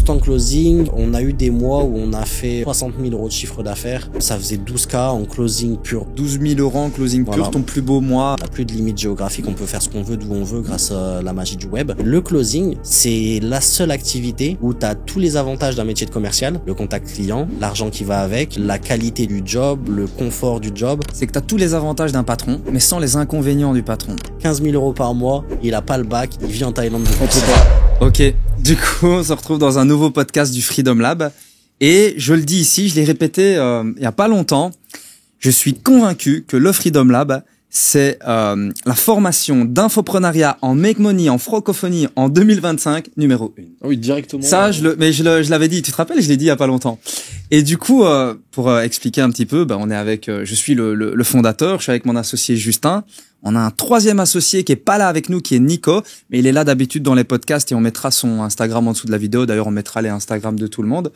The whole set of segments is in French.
consultant closing, on a eu des mois où on a fait 60 000 € de chiffre d'affaires. Ça faisait 12K en closing pur. 12 000 € en closing pur, ton plus beau mois. On n'a plus de limite géographique, on peut faire ce qu'on veut d'où on veut grâce à la magie du web. Le closing, c'est la seule activité où tu as tous les avantages d'un métier de commercial. Le contact client, l'argent qui va avec, la qualité du job, le confort du job. C'est que tu as tous les avantages d'un patron, mais sans les inconvénients du patron. 15 000 € par mois, il a pas le bac, il vit en Thaïlande depuis On peut pas. Ok, du coup, on se retrouve dans un nouveau podcast du Freedom Lab. Et je le dis ici, je l'ai répété il y a pas longtemps, je suis convaincu que le Freedom Lab, c'est la formation d'infoprenariat en make money, en francophonie en 2025, numéro 1. Ah oui, directement. Ça, je l'avais dit, tu te rappelles, je l'ai dit il y a pas longtemps. Et du coup, pour expliquer un petit peu, on est avec, je suis le fondateur, je suis avec mon associé Justin. On a un troisième associé qui est pas là avec nous, qui est Nico, mais il est là d'habitude dans les podcasts et on mettra son Instagram en dessous de la vidéo. D'ailleurs, on mettra les Instagram de tout le monde.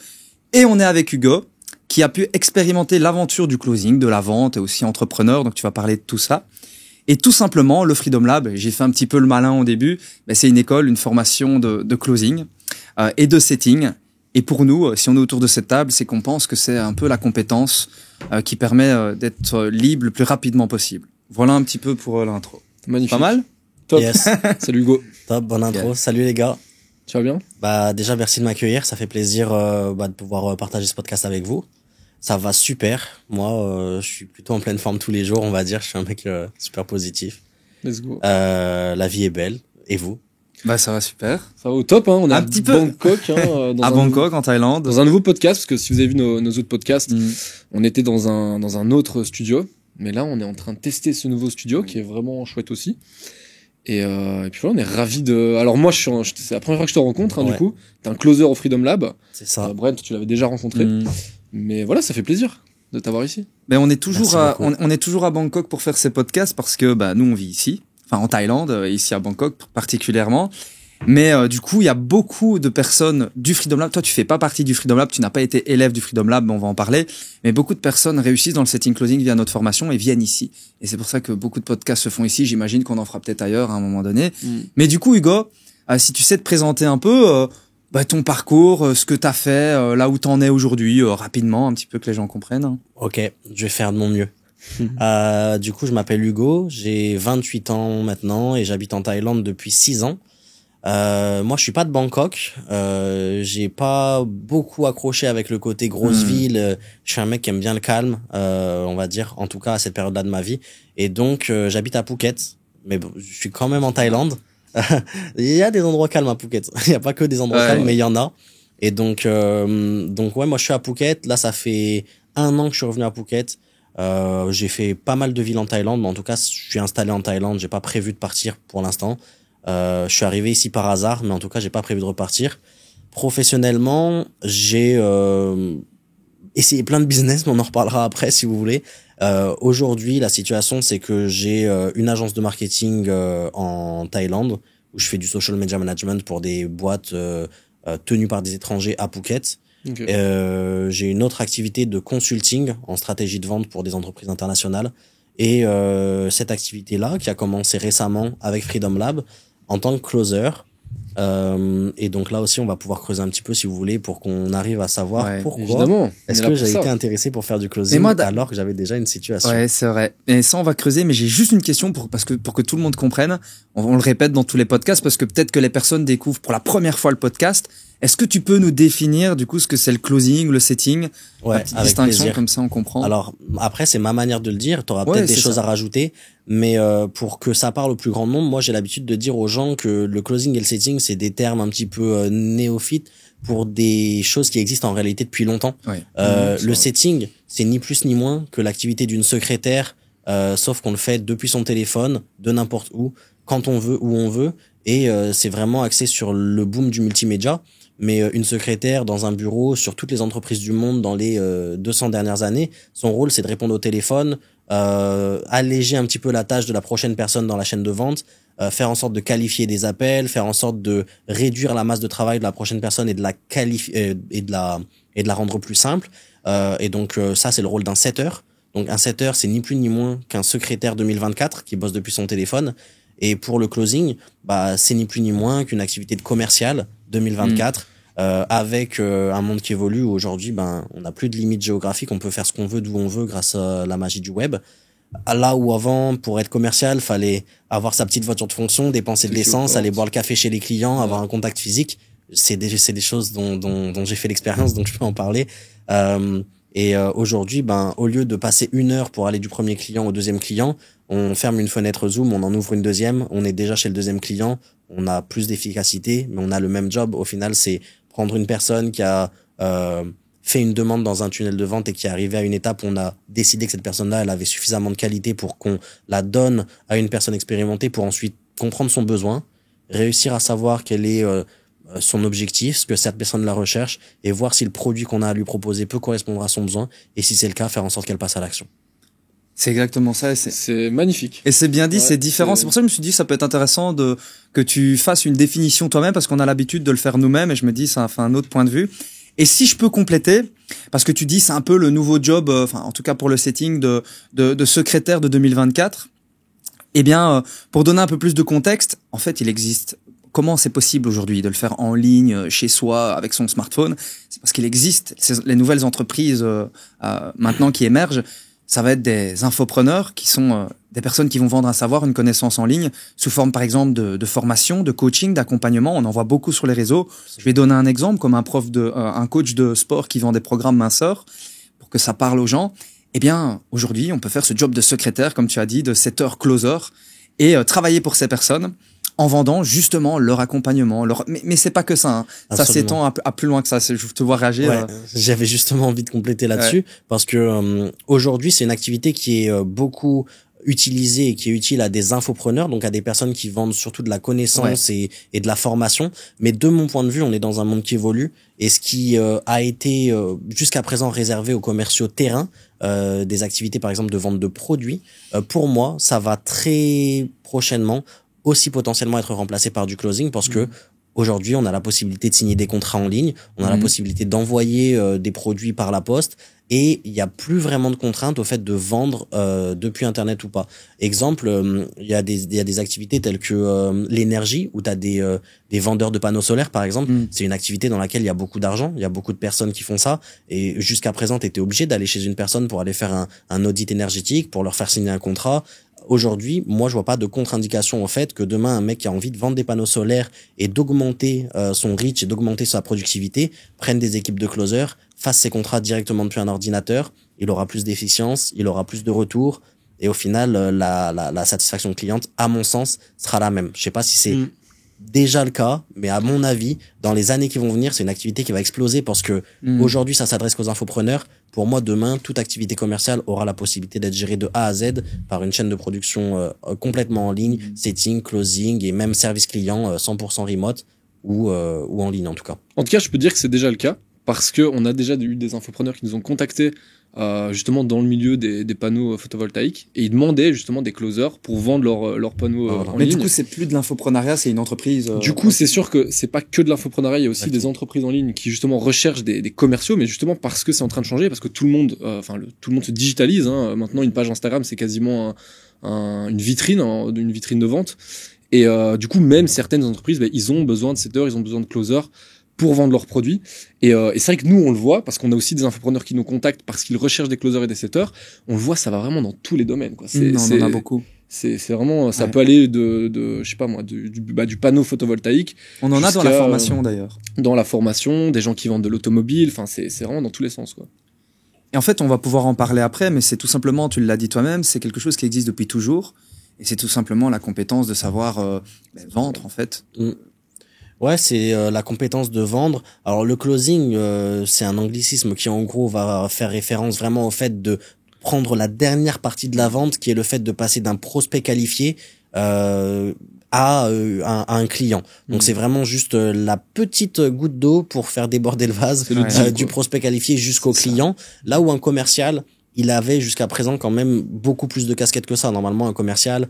Et on est avec Hugo, qui a pu expérimenter l'aventure du closing, de la vente et aussi entrepreneur. Donc, tu vas parler de tout ça. Et tout simplement, le Freedom Lab, j'ai fait un petit peu le malin au début, mais c'est une école, une formation de closing et de setting. Et pour nous, si on est autour de cette table, c'est qu'on pense que c'est un peu la compétence qui permet d'être libre le plus rapidement possible. Voilà un petit peu pour l'intro. Magnifique. Pas mal? Top. Yes. Salut Hugo. Top, bonne intro. Salut les gars. Tu vas bien? Déjà, merci de m'accueillir. Ça fait plaisir de pouvoir partager ce podcast avec vous. Ça va super. Moi, je suis plutôt en pleine forme tous les jours, on va dire. Je suis un mec super positif. Let's go. La vie est belle. Et vous? Ça va super. Ça va au top, hein. On est Un à petit peu. Bangkok, hein, À Bangkok, en Thaïlande. dans un nouveau podcast, parce que si vous avez vu nos autres podcasts, on était dans un autre studio. Mais là, on est en train de tester ce nouveau studio qui est vraiment chouette aussi. Et puis voilà, on est ravis de... Alors moi, c'est la première fois que je te rencontre, hein, Ouais. du coup. T'es un closer au Freedom Lab. C'est ça. Brent, tu l'avais déjà rencontré. Mais voilà, ça fait plaisir de t'avoir ici. Mais on est toujours Merci beaucoup. on est toujours à Bangkok pour faire ces podcasts parce que nous on vit ici, enfin en Thaïlande, ici à Bangkok particulièrement. Mais du coup, il y a beaucoup de personnes du Freedom Lab. Toi, tu fais pas partie du Freedom Lab, tu n'as pas été élève du Freedom Lab, on va en parler. Mais beaucoup de personnes réussissent dans le setting closing via notre formation et viennent ici. Et c'est pour ça que beaucoup de podcasts se font ici. J'imagine qu'on en fera peut-être ailleurs à un moment donné. Mais du coup, Hugo, si tu sais te présenter un peu ton parcours, ce que t'as fait, là où t'en es aujourd'hui, rapidement, un petit peu que les gens comprennent. Ok, je vais faire de mon mieux. Du coup, je m'appelle Hugo, j'ai 28 ans maintenant et j'habite en Thaïlande depuis 6 ans. Moi, je suis pas de Bangkok. J'ai pas beaucoup accroché avec le côté grosse ville. Je suis un mec qui aime bien le calme, on va dire, en tout cas à cette période-là de ma vie. Et donc, j'habite à Phuket, mais bon, je suis quand même en Thaïlande. Il y a des endroits calmes à Phuket. Il y a pas que des endroits calmes, mais il y en a. Et donc ouais, moi je suis à Phuket. Là, ça fait 1 an que je suis revenu à Phuket. J'ai fait pas mal de villes en Thaïlande, mais en tout cas, je suis installé en Thaïlande. J'ai pas prévu de partir pour l'instant. Je suis arrivé ici par hasard, mais en tout cas, j'ai pas prévu de repartir. Professionnellement, j'ai essayé plein de business, mais on en reparlera après si vous voulez. Aujourd'hui, la situation, c'est que j'ai une agence de marketing en Thaïlande où je fais du social media management pour des boîtes tenues par des étrangers à Phuket. Okay. J'ai une autre activité de consulting en stratégie de vente pour des entreprises internationales. Et cette activité-là, qui a commencé récemment avec Freedom Lab, en tant que closer. Et donc là aussi, on va pouvoir creuser un petit peu, si vous voulez, pour qu'on arrive à savoir pourquoi évidemment, est-ce que j'ai été intéressé pour faire du closing alors que j'avais déjà une situation. Ouais, c'est vrai. Et ça, on va creuser, mais j'ai juste une question pour que tout le monde comprenne. On le répète dans tous les podcasts parce que peut-être que les personnes découvrent pour la première fois le podcast. Est-ce que tu peux nous définir, du coup, ce que c'est le closing, le setting? Ouais, la petite avec distinction, plaisir. Comme ça, on comprend. Alors, après, c'est ma manière de le dire. T'auras peut-être des choses à rajouter. Mais pour que ça parle au plus grand nombre, moi, j'ai l'habitude de dire aux gens que le closing et le setting, c'est des termes un petit peu néophytes pour des choses qui existent en réalité depuis longtemps. Ouais. Le setting, c'est ni plus ni moins que l'activité d'une secrétaire, sauf qu'on le fait depuis son téléphone, de n'importe où, quand on veut, où on veut. Et c'est vraiment axé sur le boom du multimédia. Mais une secrétaire dans un bureau, sur toutes les entreprises du monde dans les 200 dernières années, son rôle, c'est de répondre au téléphone, alléger un petit peu la tâche de la prochaine personne dans la chaîne de vente, faire en sorte de qualifier des appels, faire en sorte de réduire la masse de travail de la prochaine personne et de la qualifier et de la rendre plus simple. Et donc ça, c'est le rôle d'un setter. Donc un setter, c'est ni plus ni moins qu'un secrétaire 2024 qui bosse depuis son téléphone. Et pour le closing, c'est ni plus ni moins qu'une activité de commercial 2024 avec un monde qui évolue où aujourd'hui, ben, on n'a plus de limites géographiques, on peut faire ce qu'on veut d'où on veut grâce à la magie du web. Là où avant, pour être commercial, fallait avoir sa petite voiture de fonction, dépenser de l'essence, aller boire le café chez les clients, avoir un contact physique. C'est des choses dont j'ai fait l'expérience, donc je peux en parler. Aujourd'hui, ben, au lieu de passer 1 heure pour aller du premier client au deuxième client, on ferme une fenêtre Zoom, on en ouvre une deuxième, on est déjà chez le deuxième client, on a plus d'efficacité, mais on a le même job. Au final, c'est prendre une personne qui a fait une demande dans un tunnel de vente et qui est arrivé à une étape où on a décidé que cette personne-là, elle avait suffisamment de qualité pour qu'on la donne à une personne expérimentée pour ensuite comprendre son besoin, réussir à savoir quel est son objectif, ce que cette personne la recherche et voir si le produit qu'on a à lui proposer peut correspondre à son besoin et si c'est le cas, faire en sorte qu'elle passe à l'action. C'est exactement ça. C'est magnifique. Et c'est bien dit, c'est différent. C'est pour ça que je me suis dit, ça peut être intéressant que tu fasses une définition toi-même parce qu'on a l'habitude de le faire nous-mêmes et je me dis, ça fait un autre point de vue. Et si je peux compléter, parce que tu dis c'est un peu le nouveau job, enfin en tout cas pour le setting de secrétaire de 2024. Eh bien, pour donner un peu plus de contexte, en fait, il existe. Comment c'est possible aujourd'hui de le faire en ligne, chez soi, avec son smartphone? C'est parce qu'il existe les nouvelles entreprises maintenant qui émergent. Ça va être des infopreneurs qui sont des personnes qui vont vendre un savoir, une connaissance en ligne sous forme par exemple de formation, de coaching, d'accompagnement. On en voit beaucoup sur les réseaux. Je vais donner un exemple comme un coach de sport qui vend des programmes minceurs pour que ça parle aux gens. Eh bien, aujourd'hui, on peut faire ce job de secrétaire, comme tu as dit, de setter closer et travailler pour ces personnes en vendant justement leur accompagnement. Mais c'est pas que ça. Hein. Ça s'étend à plus loin que ça. Je te vois réagir. Ouais, j'avais justement envie de compléter là-dessus parce que aujourd'hui, c'est une activité qui est beaucoup utilisée et qui est utile à des infopreneurs, donc à des personnes qui vendent surtout de la connaissance et de la formation. Mais de mon point de vue, on est dans un monde qui évolue et ce qui a été jusqu'à présent réservé aux commerciaux terrain, des activités par exemple de vente de produits, pour moi, ça va très prochainement aussi potentiellement être remplacé par du closing parce que aujourd'hui, on a la possibilité de signer des contrats en ligne, on a la possibilité d'envoyer des produits par la poste et il n'y a plus vraiment de contraintes au fait de vendre depuis Internet ou pas. Exemple, il y a des activités telles que l'énergie où tu as des vendeurs de panneaux solaires par exemple. C'est une activité dans laquelle il y a beaucoup d'argent, il y a beaucoup de personnes qui font ça et jusqu'à présent, tu étais obligé d'aller chez une personne pour aller faire un audit énergétique, pour leur faire signer un contrat. Aujourd'hui, moi, je vois pas de contre-indication au fait que demain, un mec qui a envie de vendre des panneaux solaires et d'augmenter son reach et d'augmenter sa productivité, prenne des équipes de closers, fasse ses contrats directement depuis un ordinateur, il aura plus d'efficience, il aura plus de retours et au final, la satisfaction cliente, à mon sens, sera la même. Je sais pas si c'est déjà le cas, mais à mon avis, dans les années qui vont venir, c'est une activité qui va exploser parce que aujourd'hui, ça s'adresse qu'aux infopreneurs. Pour moi, demain, toute activité commerciale aura la possibilité d'être gérée de A à Z par une chaîne de production complètement en ligne, setting, closing et même service client 100% remote ou en ligne en tout cas. En tout cas, je peux dire que c'est déjà le cas parce que on a déjà eu des infopreneurs qui nous ont contactés justement dans le milieu des panneaux photovoltaïques et ils demandaient justement des closers pour vendre leurs panneaux en mais ligne. Du coup, c'est plus de l'infoprenariat, c'est une entreprise. Du coup, c'est sûr que c'est pas que de l'infoprenariat, il y a aussi des entreprises en ligne qui justement recherchent des commerciaux, mais justement parce que c'est en train de changer, parce que tout le monde, tout le monde se digitalise. Hein. Maintenant, une page Instagram, c'est quasiment une vitrine de vente. Et du coup, même certaines entreprises, ils ont besoin de setters, ils ont besoin de closers pour vendre leurs produits. Et c'est vrai que nous, on le voit, parce qu'on a aussi des infopreneurs qui nous contactent parce qu'ils recherchent des closers et des setters. On le voit, ça va vraiment dans tous les domaines, quoi. On en a beaucoup. C'est vraiment, ça peut aller de je sais pas moi, du panneau photovoltaïque. On en a dans la formation, d'ailleurs. Dans la formation, des gens qui vendent de l'automobile. Enfin, c'est vraiment dans tous les sens, quoi. Et en fait, on va pouvoir en parler après, mais c'est tout simplement, tu l'as dit toi-même, c'est quelque chose qui existe depuis toujours. Et c'est tout simplement la compétence de savoir vendre, en fait. Ouais, c'est la compétence de vendre. Alors le closing, c'est un anglicisme qui en gros va faire référence vraiment au fait de prendre la dernière partie de la vente, qui est le fait de passer d'un prospect qualifié à un client. Donc c'est vraiment juste la petite goutte d'eau pour faire déborder le vase du prospect qualifié jusqu'au client. Là où un commercial, il avait jusqu'à présent quand même beaucoup plus de casquettes que ça. Normalement, un commercial,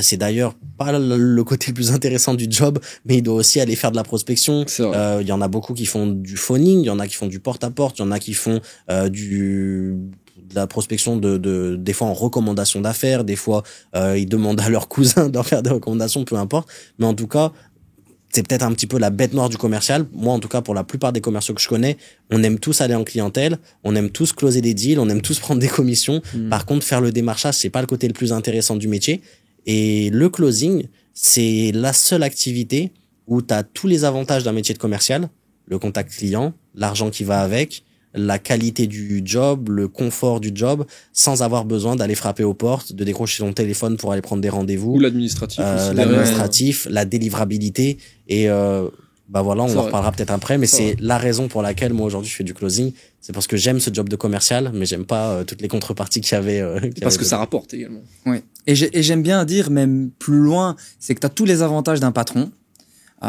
c'est d'ailleurs pas le côté le plus intéressant du job, mais il doit aussi aller faire de la prospection. Il y en a beaucoup qui font du phoning, il y en a qui font du porte-à-porte, il y en a qui font de la prospection des fois en recommandation d'affaires, des fois ils demandent à leurs cousins d'en faire des recommandations, peu importe. Mais en tout cas, c'est peut-être un petit peu la bête noire du commercial. Moi, en tout cas, pour la plupart des commerciaux que je connais, on aime tous aller en clientèle, on aime tous closer des deals, on aime tous prendre des commissions. Par contre, faire le démarchage, c'est pas le côté le plus intéressant du métier. Et le closing, c'est la seule activité où tu as tous les avantages d'un métier de commercial, le contact client, l'argent qui va avec, la qualité du job, le confort du job, sans avoir besoin d'aller frapper aux portes, de décrocher son téléphone pour aller prendre des rendez-vous. Ou l'administratif. L'administratif, la délivrabilité. Et bah voilà, on en reparlera peut-être après, mais c'est la raison pour laquelle moi aujourd'hui je fais du closing. C'est parce que j'aime ce job de commercial, mais j'aime pas toutes les contreparties qu'il y avait. Parce que ça rapporte également. Oui. Et j'aime bien dire, même plus loin, c'est que tu as tous les avantages d'un patron,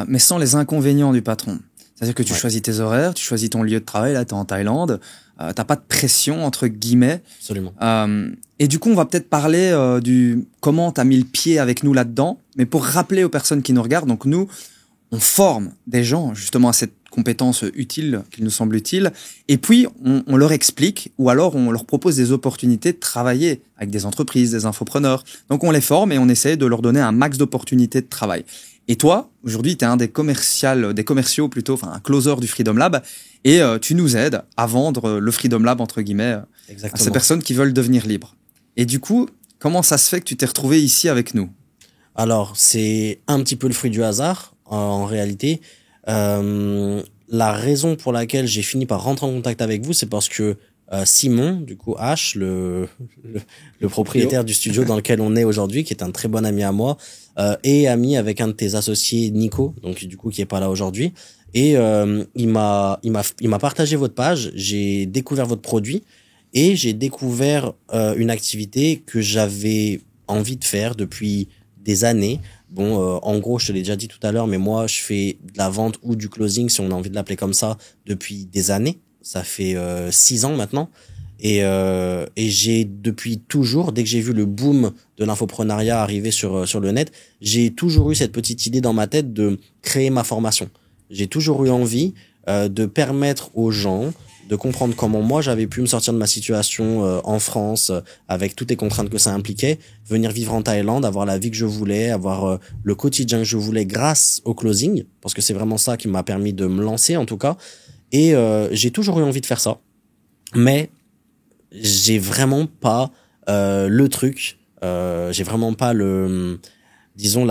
mais sans les inconvénients du patron. C'est-à-dire que tu choisis tes horaires, tu choisis ton lieu de travail, là, t'es en Thaïlande, t'as pas de pression, entre guillemets. Absolument. Et du coup, on va peut-être parler du comment t'as mis le pied avec nous là-dedans, mais pour rappeler aux personnes qui nous regardent, donc nous, on forme des gens, justement, à cette compétence utile, qu'il nous semble utile, et puis on leur explique, ou alors on leur propose des opportunités de travailler avec des entreprises, des infopreneurs. Donc on les forme et on essaie de leur donner un max d'opportunités de travail. Et toi, aujourd'hui, tu es un des commerciaux plutôt, enfin un closer du Freedom Lab, et tu nous aides à vendre le Freedom Lab, entre guillemets, à ces personnes qui veulent devenir libres. Et du coup, comment ça se fait que tu t'es retrouvé ici avec nous? Alors, c'est un petit peu le fruit du hasard, en réalité. La raison pour laquelle j'ai fini par rentrer en contact avec vous, c'est parce que Simon, du coup H, le propriétaire du studio dans lequel on est aujourd'hui, qui est un très bon ami à moi, est ami avec un de tes associés, Nico, donc du coup qui est pas là aujourd'hui, et il m'a partagé votre page, j'ai découvert votre produit et j'ai découvert une activité que j'avais envie de faire depuis des années. Bon, en gros, je te l'ai déjà dit tout à l'heure, mais moi, je fais de la vente ou du closing, si on a envie de l'appeler comme ça, depuis des années. Ça fait 6 ans maintenant. Et j'ai depuis toujours, dès que j'ai vu le boom de l'infoprenariat arriver sur le net, j'ai toujours eu cette petite idée dans ma tête de créer ma formation. J'ai toujours eu envie de permettre aux gens de comprendre comment moi j'avais pu me sortir de ma situation en France avec toutes les contraintes que ça impliquait, venir vivre en Thaïlande, avoir la vie que je voulais, avoir le quotidien que je voulais grâce au closing, parce que c'est vraiment ça qui m'a permis de me lancer en tout cas. Et j'ai toujours eu envie de faire ça, mais j'ai vraiment pas le truc, j'ai vraiment pas le, disons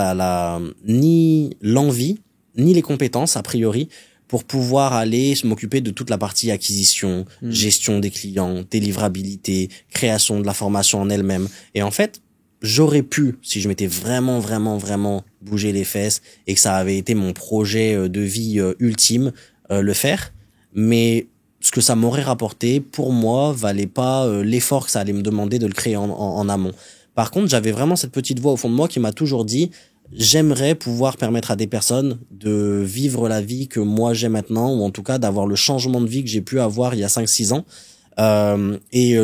ni l'envie ni les compétences a priori pour pouvoir aller m'occuper de toute la partie acquisition, gestion des clients, délivrabilité, création de la formation en elle-même. Et en fait, j'aurais pu, si je m'étais vraiment bougé les fesses et que ça avait été mon projet de vie ultime, le faire. Mais ce que ça m'aurait rapporté, pour moi, valait pas l'effort que ça allait me demander de le créer en amont. Par contre, j'avais vraiment cette petite voix au fond de moi qui m'a toujours dit j'aimerais pouvoir permettre à des personnes de vivre la vie que moi j'ai maintenant, ou en tout cas d'avoir le changement de vie que j'ai pu avoir il y a 5-6 ans. Et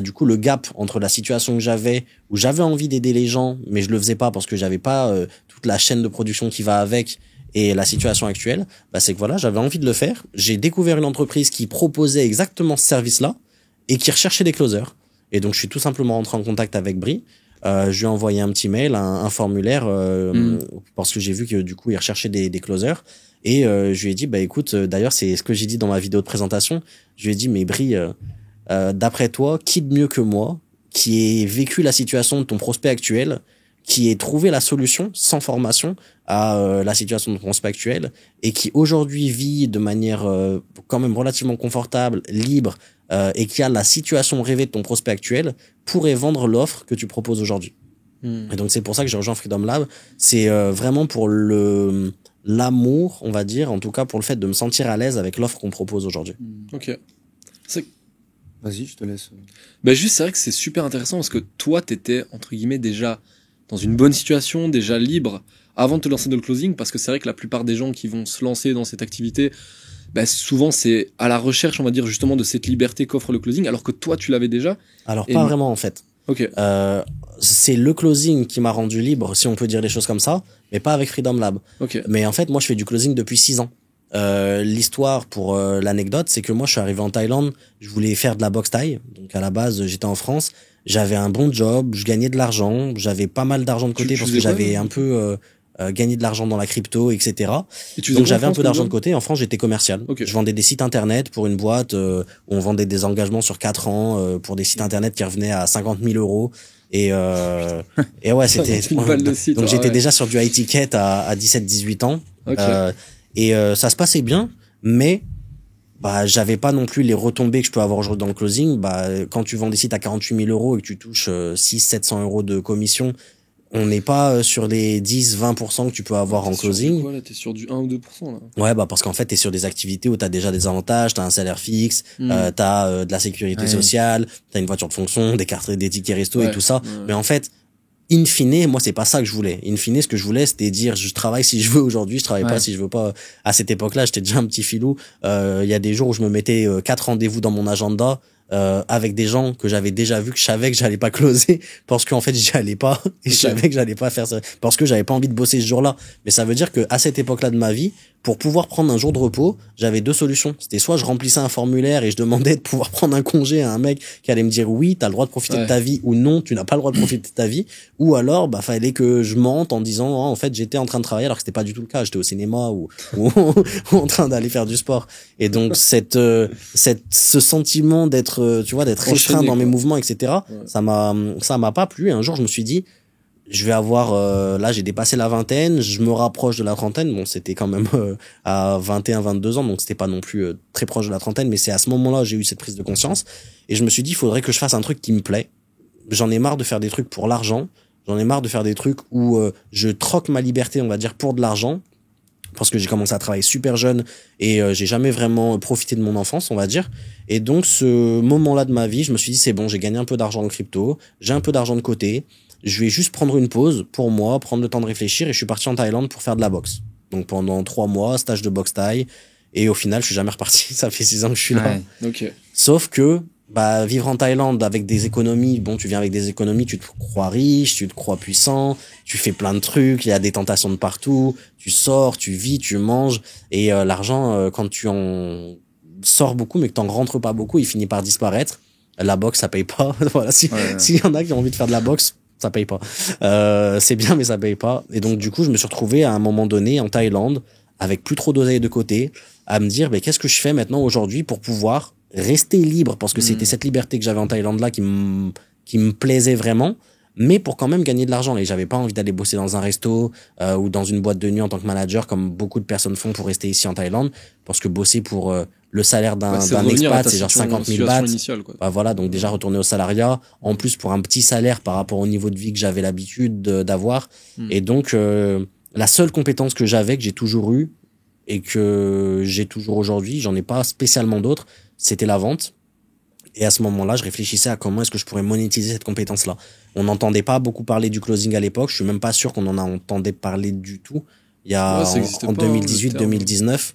du coup, le gap entre la situation que j'avais, où j'avais envie d'aider les gens, mais je le faisais pas parce que j'avais pas toute la chaîne de production qui va avec, et la situation actuelle, c'est que voilà, j'avais envie de le faire. J'ai découvert une entreprise qui proposait exactement ce service-là et qui recherchait des closers. Et donc, je suis tout simplement rentré en contact avec Brie. Je lui ai envoyé un petit mail, un formulaire, parce que j'ai vu que du coup, il recherchait des closers. Et je lui ai dit, écoute, d'ailleurs, c'est ce que j'ai dit dans ma vidéo de présentation. Je lui ai dit, mais Brie, d'après toi, qui de mieux que moi, qui ait vécu la situation de ton prospect actuel, qui ait trouvé la solution sans formation à la situation de ton prospect actuel, et qui aujourd'hui vit de manière quand même relativement confortable, libre, et qui a la situation rêvée de ton prospect actuel, pourrait vendre l'offre que tu proposes aujourd'hui. Et donc c'est pour ça que j'ai rejoint Freedom Lab. C'est vraiment pour l'amour, on va dire, en tout cas pour le fait de me sentir à l'aise avec l'offre qu'on propose aujourd'hui. Ok. Vas-y, je te laisse. Juste, c'est vrai que c'est super intéressant parce que toi, t'étais, entre guillemets, déjà dans une bonne situation, déjà libre, avant de te lancer dans le closing, parce que c'est vrai que la plupart des gens qui vont se lancer dans cette activité, souvent c'est à la recherche, on va dire, justement, de cette liberté qu'offre le closing, alors que toi, tu l'avais déjà. Alors, pas vraiment, en fait. Ok. C'est le closing qui m'a rendu libre, si on peut dire les choses comme ça, mais pas avec Freedom Lab. Okay. Mais en fait, moi, je fais du closing depuis 6 ans. L'histoire pour l'anecdote, c'est que moi, je suis arrivé en Thaïlande, je voulais faire de la boxe thaï. Donc, à la base, j'étais en France, j'avais un bon job, je gagnais de l'argent, j'avais pas mal d'argent de côté parce que j'avais un peu gagner de l'argent dans la crypto, etc. Et Donc j'avais un peu d'argent de côté. En France, j'étais commercial. Okay. Je vendais des sites internet pour une boîte où on vendait des engagements sur 4 ans pour des sites internet qui revenaient à 50 000 euros. Et ouais, c'était donc j'étais déjà sur du high ticket à 17-18 ans. Okay. Ça se passait bien, mais bah j'avais pas non plus les retombées que je peux avoir aujourd'hui dans le closing. Bah quand tu vends des sites à 48 000 euros et que tu touches 600-700 euros de commission, on n'est pas sur les 10-20% que tu peux avoir en closing. Quoi, là, t'es sur du 1 ou 2% là. Ouais, bah parce qu'en fait t'es sur des activités où t'as déjà des avantages, t'as un salaire fixe, t'as de la sécurité sociale, t'as une voiture de fonction, des cartes, des tickets resto et tout ça. Mais en fait, in fine, moi c'est pas ça que je voulais. In fine, ce que je voulais, c'était dire je travaille si je veux aujourd'hui, je travaille pas si je veux pas. À cette époque-là, j'étais déjà un petit filou. Il y a des jours où je me mettais 4 rendez-vous dans mon agenda. Avec des gens que j'avais déjà vu, que je savais que j'allais pas closer parce qu'en fait j'y allais pas et je savais que j'allais pas faire ça parce que j'avais pas envie de bosser ce jour-là. Mais ça veut dire que à cette époque-là de ma vie, pour pouvoir prendre un jour de repos, j'avais 2 solutions. C'était soit je remplissais un formulaire et je demandais de pouvoir prendre un congé à un mec qui allait me dire oui, t'as le droit de profiter de ta vie, ou non, tu n'as pas le droit de profiter de ta vie, ou alors bah fallait que je mente en disant en fait j'étais en train de travailler alors que c'était pas du tout le cas, j'étais au cinéma ou en train d'aller faire du sport. Et donc ce sentiment d'être tu vois d'être restreint dans mes mouvements, etc. ça m'a pas plu. Et un jour je me suis dit je vais avoir là j'ai dépassé la vingtaine, je me rapproche de la trentaine. Bon, c'était quand même à 21-22 ans, donc c'était pas non plus très proche de la trentaine, mais c'est à ce moment-là j'ai eu cette prise de conscience et je me suis dit il faudrait que je fasse un truc qui me plaît. J'en ai marre de faire des trucs pour l'argent, j'en ai marre de faire des trucs où je troque ma liberté, on va dire, pour de l'argent, parce que j'ai commencé à travailler super jeune et j'ai jamais vraiment profité de mon enfance, on va dire. Et donc ce moment-là de ma vie, je me suis dit c'est bon, j'ai gagné un peu d'argent en crypto, j'ai un peu d'argent de côté, je vais juste prendre une pause pour moi, prendre le temps de réfléchir, et je suis parti en Thaïlande pour faire de la boxe. Donc pendant 3 mois, stage de boxe thaï, et au final je suis jamais reparti. Ça fait 6 ans que je suis là. Okay. Sauf que bah vivre en Thaïlande avec des économies, bon tu viens avec des économies, tu te crois riche, tu te crois puissant, tu fais plein de trucs, il y a des tentations de partout, tu sors, tu vis, tu manges, et l'argent quand tu en sors beaucoup mais que t'en rentres pas beaucoup, il finit par disparaître. La boxe ça paye pas. Voilà, s'il y en a qui ont envie de faire de la boxe, ça paye pas. C'est bien mais ça paye pas. Et donc du coup je me suis retrouvé à un moment donné en Thaïlande avec plus trop d'oseille de côté, à me dire mais qu'est-ce que je fais maintenant aujourd'hui pour pouvoir rester libre, parce que c'était cette liberté que j'avais en Thaïlande là qui me plaisait vraiment, mais pour quand même gagner de l'argent. Et j'avais pas envie d'aller bosser dans un resto ou dans une boîte de nuit en tant que manager comme beaucoup de personnes font pour rester ici en Thaïlande, parce que bosser pour le salaire d'un expat c'est genre 50 000 bahts initiale, quoi. Bah voilà, donc déjà retourner au salariat, en plus pour un petit salaire par rapport au niveau de vie que j'avais l'habitude d'avoir. Et donc la seule compétence que j'avais, que j'ai toujours eu et que j'ai toujours aujourd'hui, j'en ai pas spécialement d'autres, c'était la vente. Et à ce moment-là, je réfléchissais à comment est-ce que je pourrais monétiser cette compétence-là. On n'entendait pas beaucoup parler du closing à l'époque. Je suis même pas sûr qu'on en entendait parler du tout. Il y a en 2018-2019,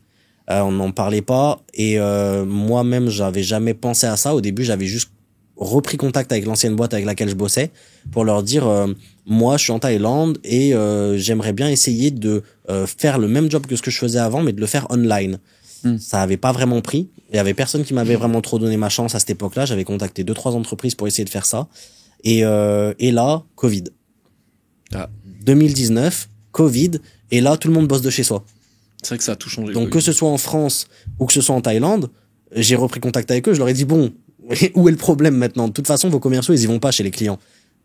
on n'en parlait pas. Et moi-même, j'avais jamais pensé à ça. Au début, j'avais juste repris contact avec l'ancienne boîte avec laquelle je bossais pour leur dire moi, je suis en Thaïlande et j'aimerais bien essayer de faire le même job que ce que je faisais avant, mais de le faire online. Ça avait pas vraiment pris. Il y avait personne qui m'avait vraiment trop donné ma chance à cette époque-là. J'avais contacté 2-3 entreprises pour essayer de faire ça. Et là, Covid. 2019, Covid. Et là, tout le monde bosse de chez soi. C'est vrai que ça a tout changé. Donc, que ce soit en France ou que ce soit en Thaïlande, j'ai repris contact avec eux. Je leur ai dit, bon, où est le problème maintenant? De toute façon, vos commerciaux, ils y vont pas chez les clients.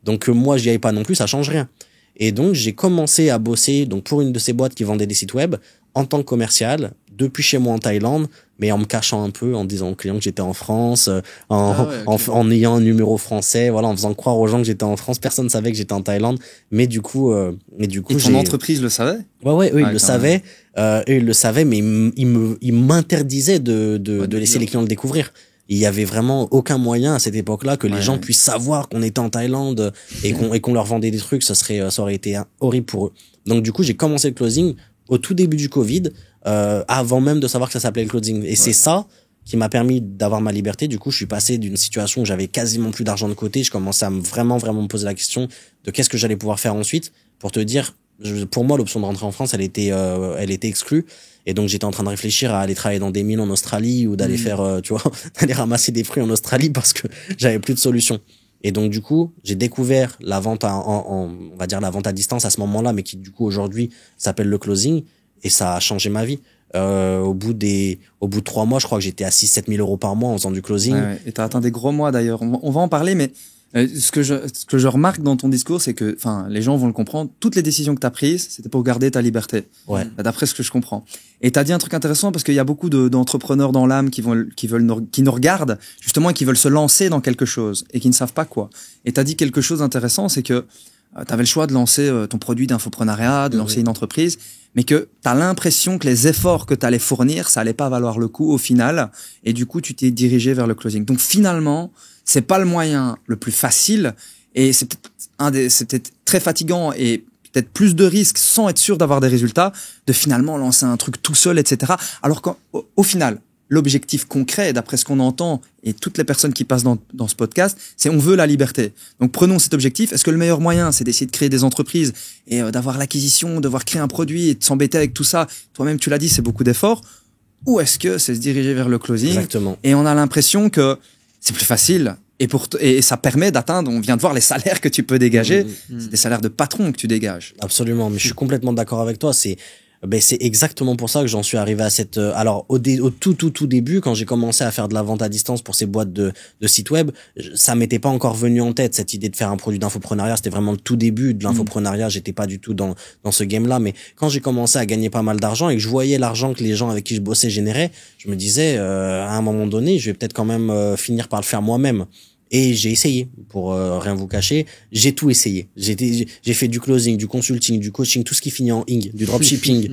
Donc, moi, j'y aille pas non plus, ça change rien. Et donc, j'ai commencé à bosser donc pour une de ces boîtes qui vendait des sites web en tant que commercial, depuis chez moi en Thaïlande, mais en me cachant un peu, en disant aux clients que j'étais en France, en ayant un numéro français, voilà, en faisant croire aux gens que j'étais en France. Personne ne savait que j'étais en Thaïlande, mais du coup, et ton entreprise le savait? Ouais, eux, ils le savaient. Eux, ils le savaient, mais ils m'interdisaient de laisser les clients le découvrir. Il y avait vraiment aucun moyen à cette époque-là que les gens puissent savoir qu'on était en Thaïlande et qu'on leur vendait des trucs. Ça aurait été horrible pour eux. Donc, du coup, j'ai commencé le closing au tout début du Covid, avant même de savoir que ça s'appelait le closing. Et c'est ça qui m'a permis d'avoir ma liberté. Du coup, je suis passé d'une situation où j'avais quasiment plus d'argent de côté. Je commençais à vraiment me poser la question de qu'est-ce que j'allais pouvoir faire ensuite. Pour te dire, pour moi, l'option de rentrer en France, elle était exclue. Et donc, j'étais en train de réfléchir à aller travailler dans des mines en Australie ou d'aller faire, tu vois, d'aller ramasser des fruits en Australie parce que j'avais plus de solution. Et donc du coup, j'ai découvert la vente on va dire la vente à distance à ce moment-là, mais qui du coup aujourd'hui s'appelle le closing, et ça a changé ma vie. Au bout de 3 mois, je crois que j'étais à 6-7 000 euros par mois en faisant du closing. Ouais. Et t'as atteint des gros mois d'ailleurs. On va en parler, mais ce que je remarque dans ton discours, c'est que, enfin, les gens vont le comprendre. Toutes les décisions que t'as prises, c'était pour garder ta liberté. Ouais. D'après ce que je comprends. Et t'as dit un truc intéressant parce qu'il y a beaucoup d'entrepreneurs dans l'âme qui nous regardent justement et qui veulent se lancer dans quelque chose et qui ne savent pas quoi. Et t'as dit quelque chose d'intéressant, c'est que t'avais le choix de lancer ton produit d'infoprenariat, de lancer une entreprise, mais que t'as l'impression que les efforts que t'allais fournir, ça allait pas valoir le coup au final, et du coup tu t'es dirigé vers le closing. Donc finalement, c'est pas le moyen le plus facile, et c'est peut-être très fatigant et peut-être plus de risques sans être sûr d'avoir des résultats, de finalement lancer un truc tout seul, etc. Alors qu'au final, l'objectif concret, d'après ce qu'on entend, et toutes les personnes qui passent dans ce podcast, c'est on veut la liberté. Donc prenons cet objectif. Est-ce que le meilleur moyen, c'est d'essayer de créer des entreprises et d'avoir l'acquisition, devoir créer un produit et de s'embêter avec tout ça? Toi-même, tu l'as dit, c'est beaucoup d'efforts. Ou est-ce que c'est se diriger vers le closing? Exactement. Et on a l'impression que c'est plus facile. Et ça permet d'atteindre, on vient de voir les salaires que tu peux dégager. C'est des salaires de patron que tu dégages. Absolument. Mais je suis complètement d'accord avec toi. C'est exactement pour ça que j'en suis arrivé à cette. Alors au tout début, quand j'ai commencé à faire de la vente à distance pour ces boîtes de sites web, ça m'était pas encore venu en tête cette idée de faire un produit d'infoprenariat. C'était vraiment le tout début de l'infoprenariat. J'étais pas du tout dans ce game-là. Mais quand j'ai commencé à gagner pas mal d'argent et que je voyais l'argent que les gens avec qui je bossais généraient, je me disais à un moment donné, je vais peut-être quand même finir par le faire moi-même. Et j'ai essayé, pour rien vous cacher, j'ai tout essayé. J'ai fait du closing, du consulting, du coaching, tout ce qui finit en ing, du dropshipping.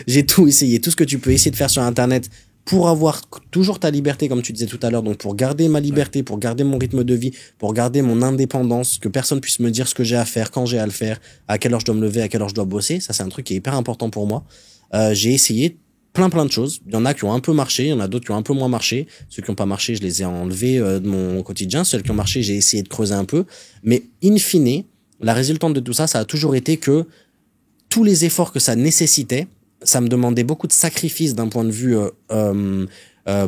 j'ai tout essayé, tout ce que tu peux essayer de faire sur Internet pour avoir toujours ta liberté, comme tu disais tout à l'heure. Donc pour garder ma liberté, pour garder mon rythme de vie, pour garder mon indépendance, que personne puisse me dire ce que j'ai à faire, quand j'ai à le faire, à quelle heure je dois me lever, à quelle heure je dois bosser. Ça, c'est un truc qui est hyper important pour moi. J'ai essayé plein de choses. Il y en a qui ont un peu marché, il y en a d'autres qui ont un peu moins marché. Ceux qui n'ont pas marché, je les ai enlevés de mon quotidien. Ceux qui ont marché, j'ai essayé de creuser un peu. Mais in fine, la résultante de tout ça, ça a toujours été que tous les efforts que ça nécessitait, ça me demandait beaucoup de sacrifices d'un point de vue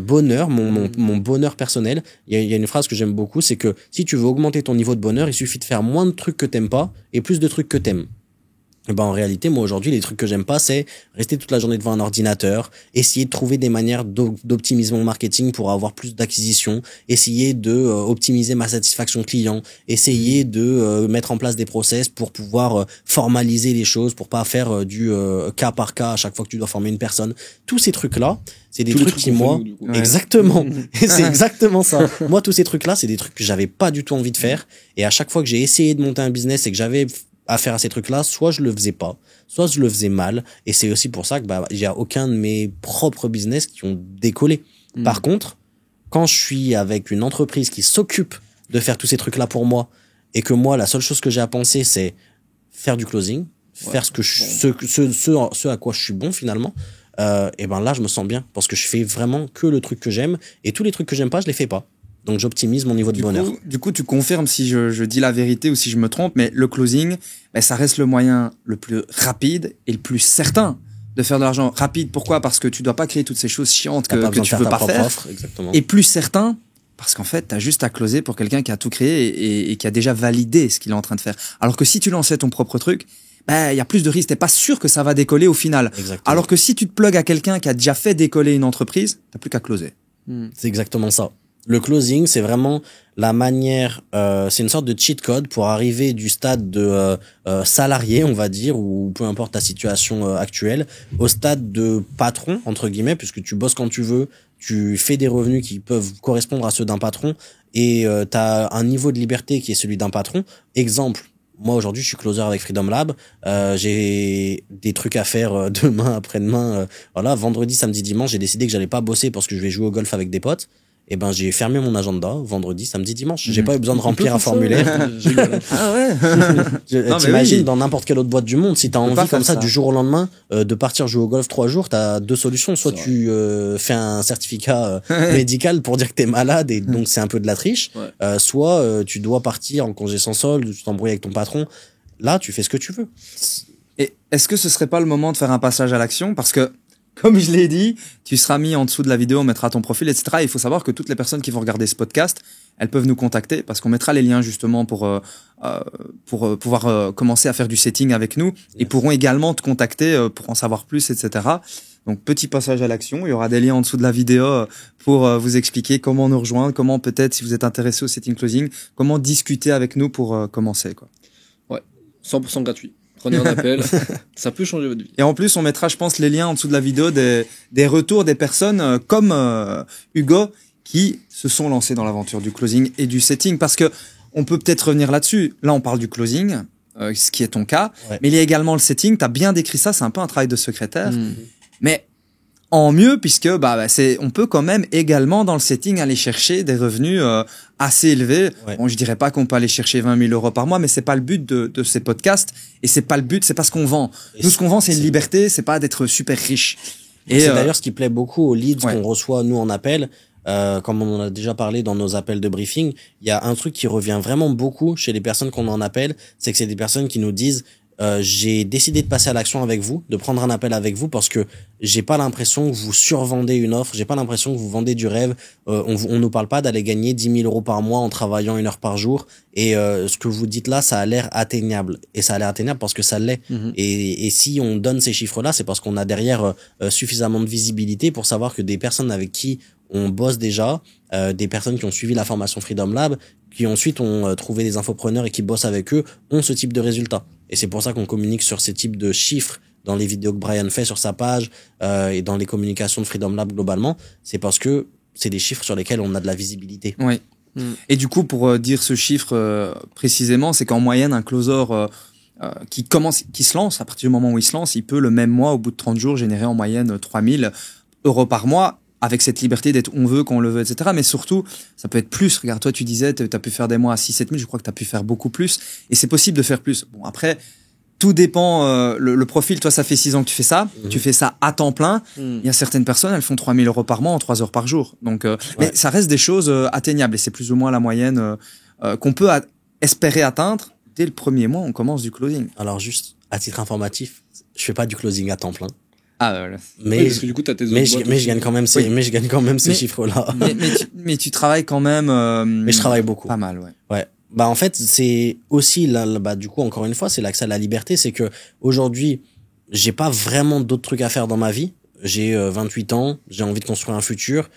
bonheur, mon bonheur personnel. Il y a une phrase que j'aime beaucoup, c'est que si tu veux augmenter ton niveau de bonheur, il suffit de faire moins de trucs que t'aimes pas et plus de trucs que t'aimes. En réalité, moi aujourd'hui, les trucs que j'aime pas, c'est rester toute la journée devant un ordinateur, essayer de trouver des manières d'optimiser mon marketing pour avoir plus d'acquisition, essayer de optimiser ma satisfaction client, essayer de mettre en place des process pour pouvoir formaliser les choses, pour pas faire du cas par cas à chaque fois que tu dois former une personne. Tous ces trucs-là, c'est des trucs qui, moi, exactement, c'est exactement ça. Moi, tous ces trucs-là, c'est des trucs que j'avais pas du tout envie de faire. Et à chaque fois que j'ai essayé de monter un business et que j'avais à faire à ces trucs-là, soit je le faisais pas, soit je le faisais mal. Et c'est aussi pour ça que il y a aucun de mes propres business qui ont décollé. Par contre, quand je suis avec une entreprise qui s'occupe de faire tous ces trucs-là pour moi, et que moi, la seule chose que j'ai à penser, c'est faire du closing, faire ce à quoi je suis bon finalement, et là, je me sens bien parce que je fais vraiment que le truc que j'aime, et tous les trucs que j'aime pas, je les fais pas. Donc j'optimise mon niveau de bonheur. Du coup, tu confirmes si je dis la vérité ou si je me trompe, mais le closing, ça reste le moyen le plus rapide et le plus certain de faire de l'argent. Rapide, pourquoi? Parce que tu dois pas créer toutes ces choses chiantes que tu veux pas faire. Offre, exactement. Et plus certain, parce qu'en fait, t'as juste à closer pour quelqu'un qui a tout créé et qui a déjà validé ce qu'il est en train de faire. Alors que si tu lançais ton propre truc, il y a plus de risques. T'es pas sûr que ça va décoller au final. Exactement. Alors que si tu te plugues à quelqu'un qui a déjà fait décoller une entreprise, t'as plus qu'à closer. C'est exactement ça. Le closing, c'est vraiment la manière, c'est une sorte de cheat code pour arriver du stade de salarié, on va dire, ou peu importe ta situation actuelle, au stade de patron, entre guillemets, puisque tu bosses quand tu veux, tu fais des revenus qui peuvent correspondre à ceux d'un patron, et tu as un niveau de liberté qui est celui d'un patron. Exemple, moi aujourd'hui je suis closer avec Freedom Lab, j'ai des trucs à faire demain, après-demain, vendredi, samedi, dimanche, j'ai décidé que j'allais pas bosser parce que je vais jouer au golf avec des potes. J'ai fermé mon agenda vendredi, samedi, dimanche. J'ai pas eu besoin de remplir un formulaire. Ah ouais. T'imagines dans n'importe quelle autre boîte du monde, si t'as envie comme ça du jour au lendemain de partir jouer au golf 3 jours, t'as deux solutions. Soit tu fais un certificat médical pour dire que t'es malade et donc c'est un peu de la triche. Soit tu dois partir en congé sans solde, tu t'embrouilles avec ton patron. Là, tu fais ce que tu veux. Et est-ce que ce serait pas le moment de faire un passage à l'action? Parce que comme je l'ai dit, tu seras mis en dessous de la vidéo, on mettra ton profil, etc. Il faut savoir que toutes les personnes qui vont regarder ce podcast, elles peuvent nous contacter parce qu'on mettra les liens justement pour pouvoir commencer à faire du setting avec nous. Ils pourront également te contacter pour en savoir plus, etc. Donc, petit passage à l'action. Il y aura des liens en dessous de la vidéo pour vous expliquer comment nous rejoindre, comment peut-être, si vous êtes intéressé au setting closing, comment discuter avec nous pour commencer, quoi. Ouais, 100% gratuit. Prenez un appel, ça peut changer votre vie. Et en plus, on mettra, je pense, les liens en dessous de la vidéo des retours des personnes comme Hugo qui se sont lancés dans l'aventure du closing et du setting. Parce que on peut peut-être revenir là-dessus. Là, on parle du closing, ce qui est ton cas. Ouais. Mais il y a également le setting. Tu as bien décrit ça. C'est un peu un travail de secrétaire. Mais en mieux, puisque on peut quand même également dans le setting aller chercher des revenus assez élevés. Ouais. Bon, je dirais pas qu'on peut aller chercher 20 000 euros par mois, mais c'est pas le but de ces podcasts et c'est pas le but, c'est pas ce qu'on vend. Nous, ce qu'on vend, c'est une liberté, c'est pas d'être super riche. Et c'est d'ailleurs ce qui plaît beaucoup aux leads qu'on reçoit nous en appel. Comme on en a déjà parlé dans nos appels de briefing, il y a un truc qui revient vraiment beaucoup chez les personnes qu'on en appelle, c'est que c'est des personnes qui nous disent j'ai décidé de passer à l'action avec vous, de prendre un appel avec vous parce que j'ai pas l'impression que vous survendez une offre, j'ai pas l'impression que vous vendez du rêve. On nous parle pas d'aller gagner 10 000 euros par mois en travaillant 1 heure par jour. Et ce que vous dites là, ça a l'air atteignable. Et ça a l'air atteignable parce que ça l'est. Et si on donne ces chiffres-là, c'est parce qu'on a derrière suffisamment de visibilité pour savoir que des personnes avec qui on bosse déjà, des personnes qui ont suivi la formation Freedom Lab, qui ensuite ont trouvé des infopreneurs et qui bossent avec eux, ont ce type de résultats. Et c'est pour ça qu'on communique sur ces types de chiffres dans les vidéos que Brian fait sur sa page et dans les communications de Freedom Lab globalement. C'est parce que c'est des chiffres sur lesquels on a de la visibilité. Oui. Et du coup, pour dire ce chiffre précisément, c'est qu'en moyenne, un closer qui se lance, à partir du moment où il se lance, il peut le même mois, au bout de 30 jours, générer en moyenne 3 000 euros par mois, avec cette liberté d'être où on veut, quand on le veut, etc. Mais surtout, ça peut être plus. Regarde, toi, tu disais, tu as pu faire des mois à 6-7 000, je crois que tu as pu faire beaucoup plus. Et c'est possible de faire plus. Bon, après, tout dépend, le profil. Toi, ça fait 6 ans que tu fais ça. Tu fais ça à temps plein. Il y a certaines personnes, elles font 3 000 euros par mois en 3 heures par jour. Donc, mais ça reste des choses atteignables. Et c'est plus ou moins la moyenne qu'on peut espérer atteindre. Dès le premier mois, on commence du closing. Alors, juste à titre informatif, je fais pas du closing à temps plein. Ah, voilà. Mais, parce que du coup, t'as tes mais je gagne quand même ces chiffres-là. Mais tu travailles quand même. Mais je travaille beaucoup. Pas mal, ouais. Ouais. Bah, en fait, c'est aussi là, du coup, encore une fois, c'est l'accès à la liberté. C'est que aujourd'hui, j'ai pas vraiment d'autres trucs à faire dans ma vie. J'ai 28 ans, j'ai envie de construire un futur.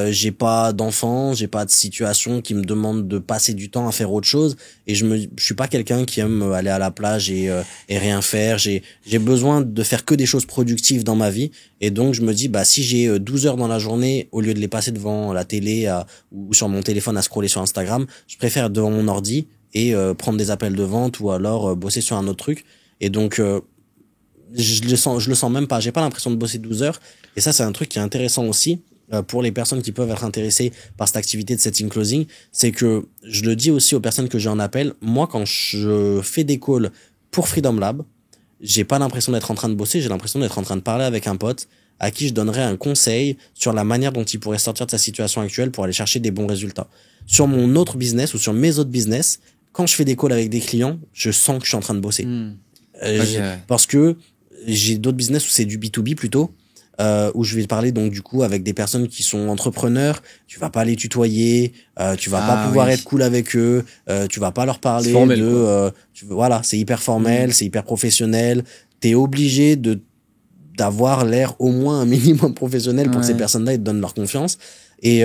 J'ai pas d'enfants, j'ai pas de situation qui me demande de passer du temps à faire autre chose, et je suis pas quelqu'un qui aime aller à la plage et rien faire. J'ai besoin de faire que des choses productives dans ma vie, et donc je me dis si j'ai 12 heures dans la journée, au lieu de les passer devant la télé ou sur mon téléphone à scroller sur Instagram, je préfère être devant mon ordi et prendre des appels de vente ou alors bosser sur un autre truc. Et donc je le sens même pas, j'ai pas l'impression de bosser 12 heures, et ça c'est un truc qui est intéressant aussi pour les personnes qui peuvent être intéressées par cette activité de setting closing. C'est que je le dis aussi aux personnes que j'ai en appel, moi quand je fais des calls pour Freedom Lab, j'ai pas l'impression d'être en train de bosser, j'ai l'impression d'être en train de parler avec un pote à qui je donnerais un conseil sur la manière dont il pourrait sortir de sa situation actuelle pour aller chercher des bons résultats. Sur mon autre business ou sur mes autres business, quand je fais des calls avec des clients, je sens que je suis en train de bosser. Parce que j'ai d'autres business où c'est du B2B plutôt, où je vais parler donc du coup avec des personnes qui sont entrepreneurs. Tu vas pas les tutoyer, tu vas pas pouvoir être cool avec eux, tu vas pas leur parler formel, voilà, c'est hyper formel, c'est hyper professionnel. T'es obligé d'avoir l'air au moins un minimum professionnel pour que ces personnes-là ils te donnent leur confiance. Et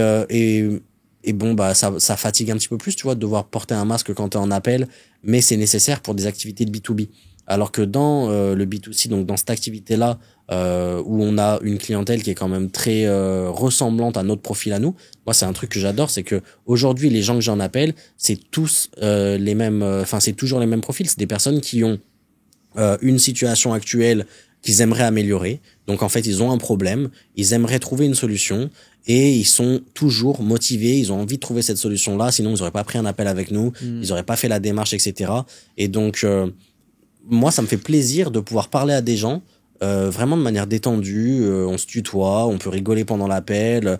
bon ça fatigue un petit peu plus, tu vois, de devoir porter un masque quand t'es en appel, mais c'est nécessaire pour des activités de B2B. Alors que dans le B2C, donc dans cette activité-là, où on a une clientèle qui est quand même très ressemblante à notre profil à nous, moi c'est un truc que j'adore, c'est que aujourd'hui les gens que j'en appelle, c'est tous les mêmes, c'est toujours les mêmes profils, c'est des personnes qui ont une situation actuelle qu'ils aimeraient améliorer. Donc en fait ils ont un problème, ils aimeraient trouver une solution, et ils sont toujours motivés, ils ont envie de trouver cette solution-là, sinon ils auraient pas pris un appel avec nous, ils auraient pas fait la démarche, etc. Et donc moi ça me fait plaisir de pouvoir parler à des gens vraiment de manière détendue, on se tutoie, on peut rigoler pendant l'appel,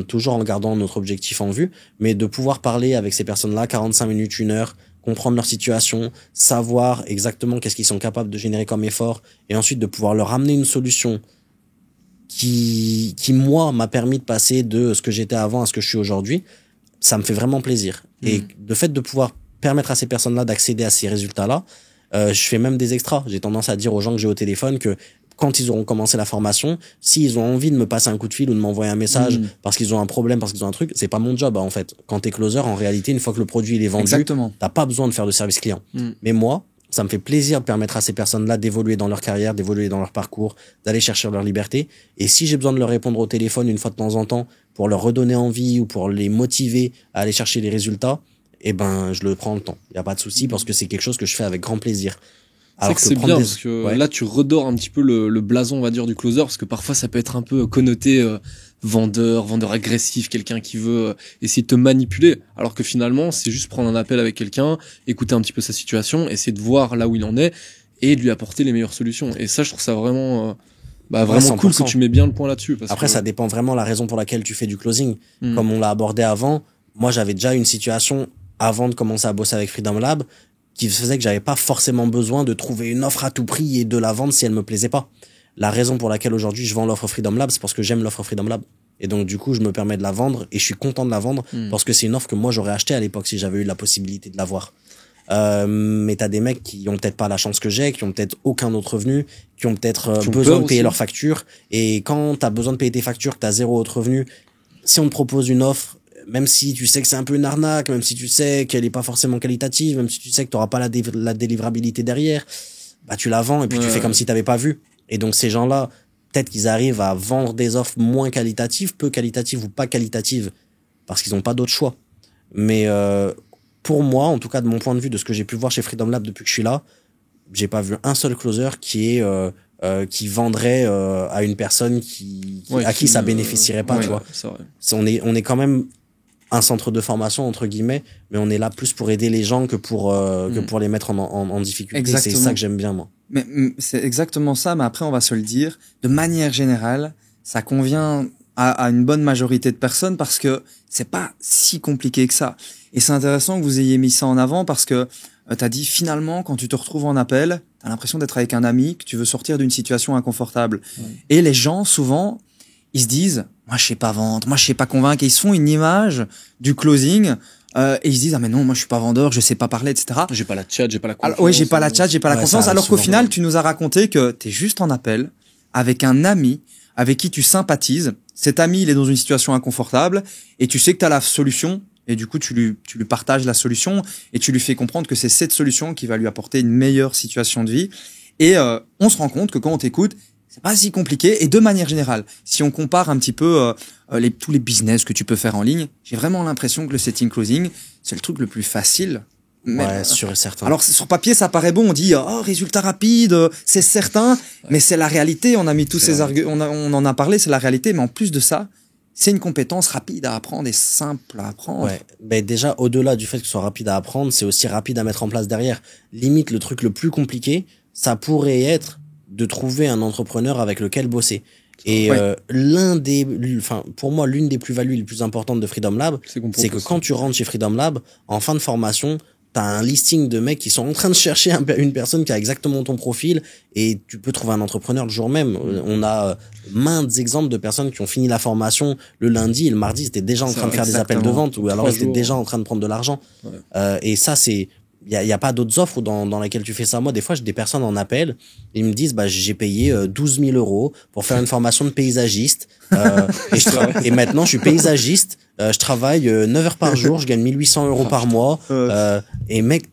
toujours en gardant notre objectif en vue, mais de pouvoir parler avec ces personnes-là 45 minutes, 1 heure, comprendre leur situation, savoir exactement qu'est-ce qu'ils sont capables de générer comme effort, et ensuite de pouvoir leur amener une solution qui moi m'a permis de passer de ce que j'étais avant à ce que je suis aujourd'hui, ça me fait vraiment plaisir. Et le fait de pouvoir permettre à ces personnes-là d'accéder à ces résultats-là, je fais même des extras. J'ai tendance à dire aux gens que j'ai au téléphone que quand ils auront commencé la formation, s'ils ont envie de me passer un coup de fil ou de m'envoyer un message parce qu'ils ont un problème, parce qu'ils ont un truc, c'est pas mon job, en fait. Quand t'es closer, en réalité, une fois que le produit il est vendu, Exactement. t'as pas besoin de faire de service client. Mais moi, ça me fait plaisir de permettre à ces personnes-là d'évoluer dans leur carrière, d'évoluer dans leur parcours, d'aller chercher leur liberté. Et si j'ai besoin de leur répondre au téléphone une fois de temps en temps pour leur redonner envie ou pour les motiver à aller chercher les résultats, eh ben, je le prends le temps. Il y a pas de souci parce que c'est quelque chose que je fais avec grand plaisir. C'est que c'est bien parce que là tu redors un petit peu le blason, on va dire, du closer, parce que parfois ça peut être un peu connoté vendeur agressif, quelqu'un qui veut essayer de te manipuler, alors que finalement c'est juste prendre un appel avec quelqu'un, écouter un petit peu sa situation, essayer de voir là où il en est et de lui apporter les meilleures solutions. Et ça, je trouve ça vraiment vraiment cool que tu mets bien le point là-dessus. Après, ça dépend vraiment la raison pour laquelle tu fais du closing. Comme on l'a abordé avant, moi j'avais déjà une situation avant de commencer à bosser avec Freedom Lab qui faisait que j'avais pas forcément besoin de trouver une offre à tout prix et de la vendre si elle me plaisait pas. La raison pour laquelle aujourd'hui je vends l'offre Freedom Lab, c'est parce que j'aime l'offre Freedom Lab. Et donc du coup, je me permets de la vendre et je suis content de la vendre parce que c'est une offre que moi j'aurais achetée à l'époque si j'avais eu la possibilité de l'avoir. Mais t'as des mecs qui ont peut-être pas la chance que j'ai, qui ont peut-être aucun autre revenu, qui ont peut-être besoin de payer leurs factures. Et quand t'as besoin de payer tes factures, que t'as zéro autre revenu, si on te propose une offre, même si tu sais que c'est un peu une arnaque, même si tu sais qu'elle est pas forcément qualitative, même si tu sais que t'auras pas la délivrabilité derrière, bah tu la vends et puis tu fais comme si t'avais pas vu. Et donc ces gens-là, peut-être qu'ils arrivent à vendre des offres moins qualitatives, peu qualitatives ou pas qualitatives, parce qu'ils ont pas d'autre choix. Mais pour moi, en tout cas de mon point de vue, de ce que j'ai pu voir chez Freedom Lab depuis que je suis là, j'ai pas vu un seul closer qui vendrait à une personne à qui ça bénéficierait pas, tu vois. On est quand même un centre de formation entre guillemets, mais on est là plus pour aider les gens que pour les mettre en difficulté. Exactement. C'est ça que j'aime bien, moi. Mais c'est exactement ça, mais après on va se le dire, de manière générale, ça convient à une bonne majorité de personnes parce que c'est pas si compliqué que ça. Et c'est intéressant que vous ayez mis ça en avant parce que t'as dit finalement quand tu te retrouves en appel, t'as l'impression d'être avec un ami, que tu veux sortir d'une situation inconfortable. Et les gens souvent ils se disent moi je sais pas vendre, moi je sais pas convaincre, et ils se font une image du closing et ils se disent ah mais non moi je suis pas vendeur, je sais pas parler, etc. J'ai pas la tchat, j'ai pas la confiance. Alors, oui, j'ai pas la tchat, j'ai pas la confiance, alors qu'au final tu nous as raconté que t'es juste en appel avec un ami avec qui tu sympathises. Cet ami il est dans une situation inconfortable et tu sais que t'as la solution. Et du coup, tu lui partages la solution et tu lui fais comprendre que c'est cette solution qui va lui apporter une meilleure situation de vie. Et on se rend compte que quand on t'écoute, c'est pas si compliqué. Et de manière générale, si on compare un petit peu tous les business que tu peux faire en ligne, j'ai vraiment l'impression que le setting closing, c'est le truc le plus facile. Ouais, sûr et certain. Alors sur papier, ça paraît bon. On dit oh résultat rapide, c'est certain, mais c'est la réalité. On a mis tous ces arguments, on en a parlé, c'est la réalité. Mais en plus de ça, c'est une compétence rapide à apprendre et simple à apprendre. Ouais. Ben déjà, au-delà du fait que ce soit rapide à apprendre, c'est aussi rapide à mettre en place derrière. Limite, le truc le plus compliqué, ça pourrait être de trouver un entrepreneur avec lequel bosser. Et pour moi, l'une des plus-values les plus importantes de Freedom Lab, c'est que quand tu rentres chez Freedom Lab, en fin de formation, t'as un listing de mecs qui sont en train de chercher une personne qui a exactement ton profil et tu peux trouver un entrepreneur le jour même. On a maintes exemples de personnes qui ont fini la formation le lundi et le mardi, ils étaient déjà en train de faire des appels de vente ou alors ils étaient déjà en train de prendre de l'argent. Et ça, c'est... Il y a pas d'autres offres dans lesquelles tu fais ça. Moi, des fois, j'ai des personnes en appel, ils me disent, bah, j'ai payé 12 000 € pour faire une formation de paysagiste, et maintenant, je suis paysagiste, je travaille 9 heures par jour, je gagne 1 800 € par mois, et mec,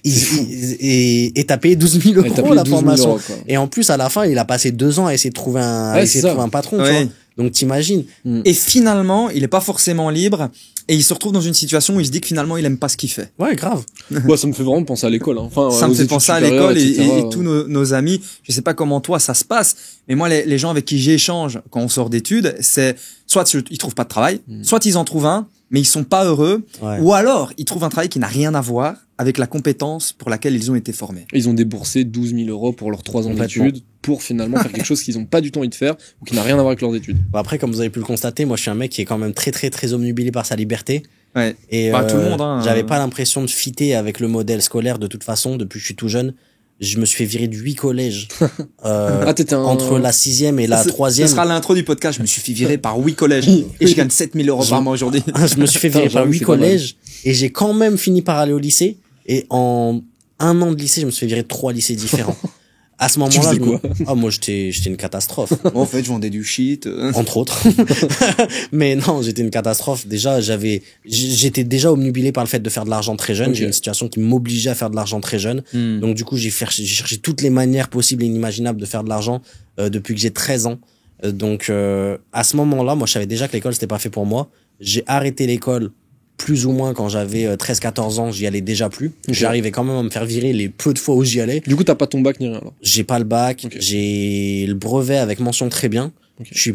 et t'as payé 12 000 € la formation. Et en plus, à la fin, il a passé 2 ans à essayer de trouver un patron, tu vois. Donc t'imagines. Et finalement, il est pas forcément libre et il se retrouve dans une situation où il se dit que finalement il aime pas ce qu'il fait. Ouais, grave. Ouais, ça me fait vraiment penser à l'école. Hein. Enfin, ça me fait penser à l'école et tous nos amis. Je sais pas comment toi ça se passe, mais moi les gens avec qui j'échange quand on sort d'études, c'est soit ils trouvent pas de travail, soit ils en trouvent un, mais ils sont pas heureux, ou alors ils trouvent un travail qui n'a rien à voir avec la compétence pour laquelle ils ont été formés. Ils ont déboursé 12 000 € pour leurs 3 ans d'études pour finalement faire quelque chose qu'ils ont pas du tout envie de faire ou qui n'a rien à voir avec leurs études. Bon, après, comme vous avez pu le constater, moi je suis un mec qui est quand même très très très omnubilé par sa liberté. Ouais. Et tout le monde, hein, j'avais pas l'impression de fitter avec le modèle scolaire de toute façon depuis que je suis tout jeune. je me suis fait virer de 8 collèges T'étais entre la 6e et la 3e. Ce sera l'intro du podcast. Je me suis fait virer par 8 collèges et je gagne 7 000 € par mois aujourd'hui. Je me suis fait virer par 8 collèges et j'ai quand même fini par aller au lycée. Et en 1 an de lycée, je me suis fait virer de 3 lycées différents. À ce moment-là, moi, j'étais une catastrophe. En fait, je vendais du shit. Entre autres. Mais non, j'étais une catastrophe. Déjà, j'étais déjà obnubilé par le fait de faire de l'argent très jeune. J'ai une situation qui m'obligeait à faire de l'argent très jeune. Donc, du coup, j'ai cherché toutes les manières possibles et inimaginables de faire de l'argent, depuis que j'ai 13 ans. Donc, à ce moment-là, moi, je savais déjà que l'école, c'était pas fait pour moi. J'ai arrêté l'école plus ou moins quand j'avais 13-14 ans, j'y allais déjà plus. J'arrivais quand même à me faire virer les peu de fois où j'y allais. Du coup, t'as pas ton bac ni rien alors? J'ai pas le bac, j'ai le brevet avec mention très bien. Je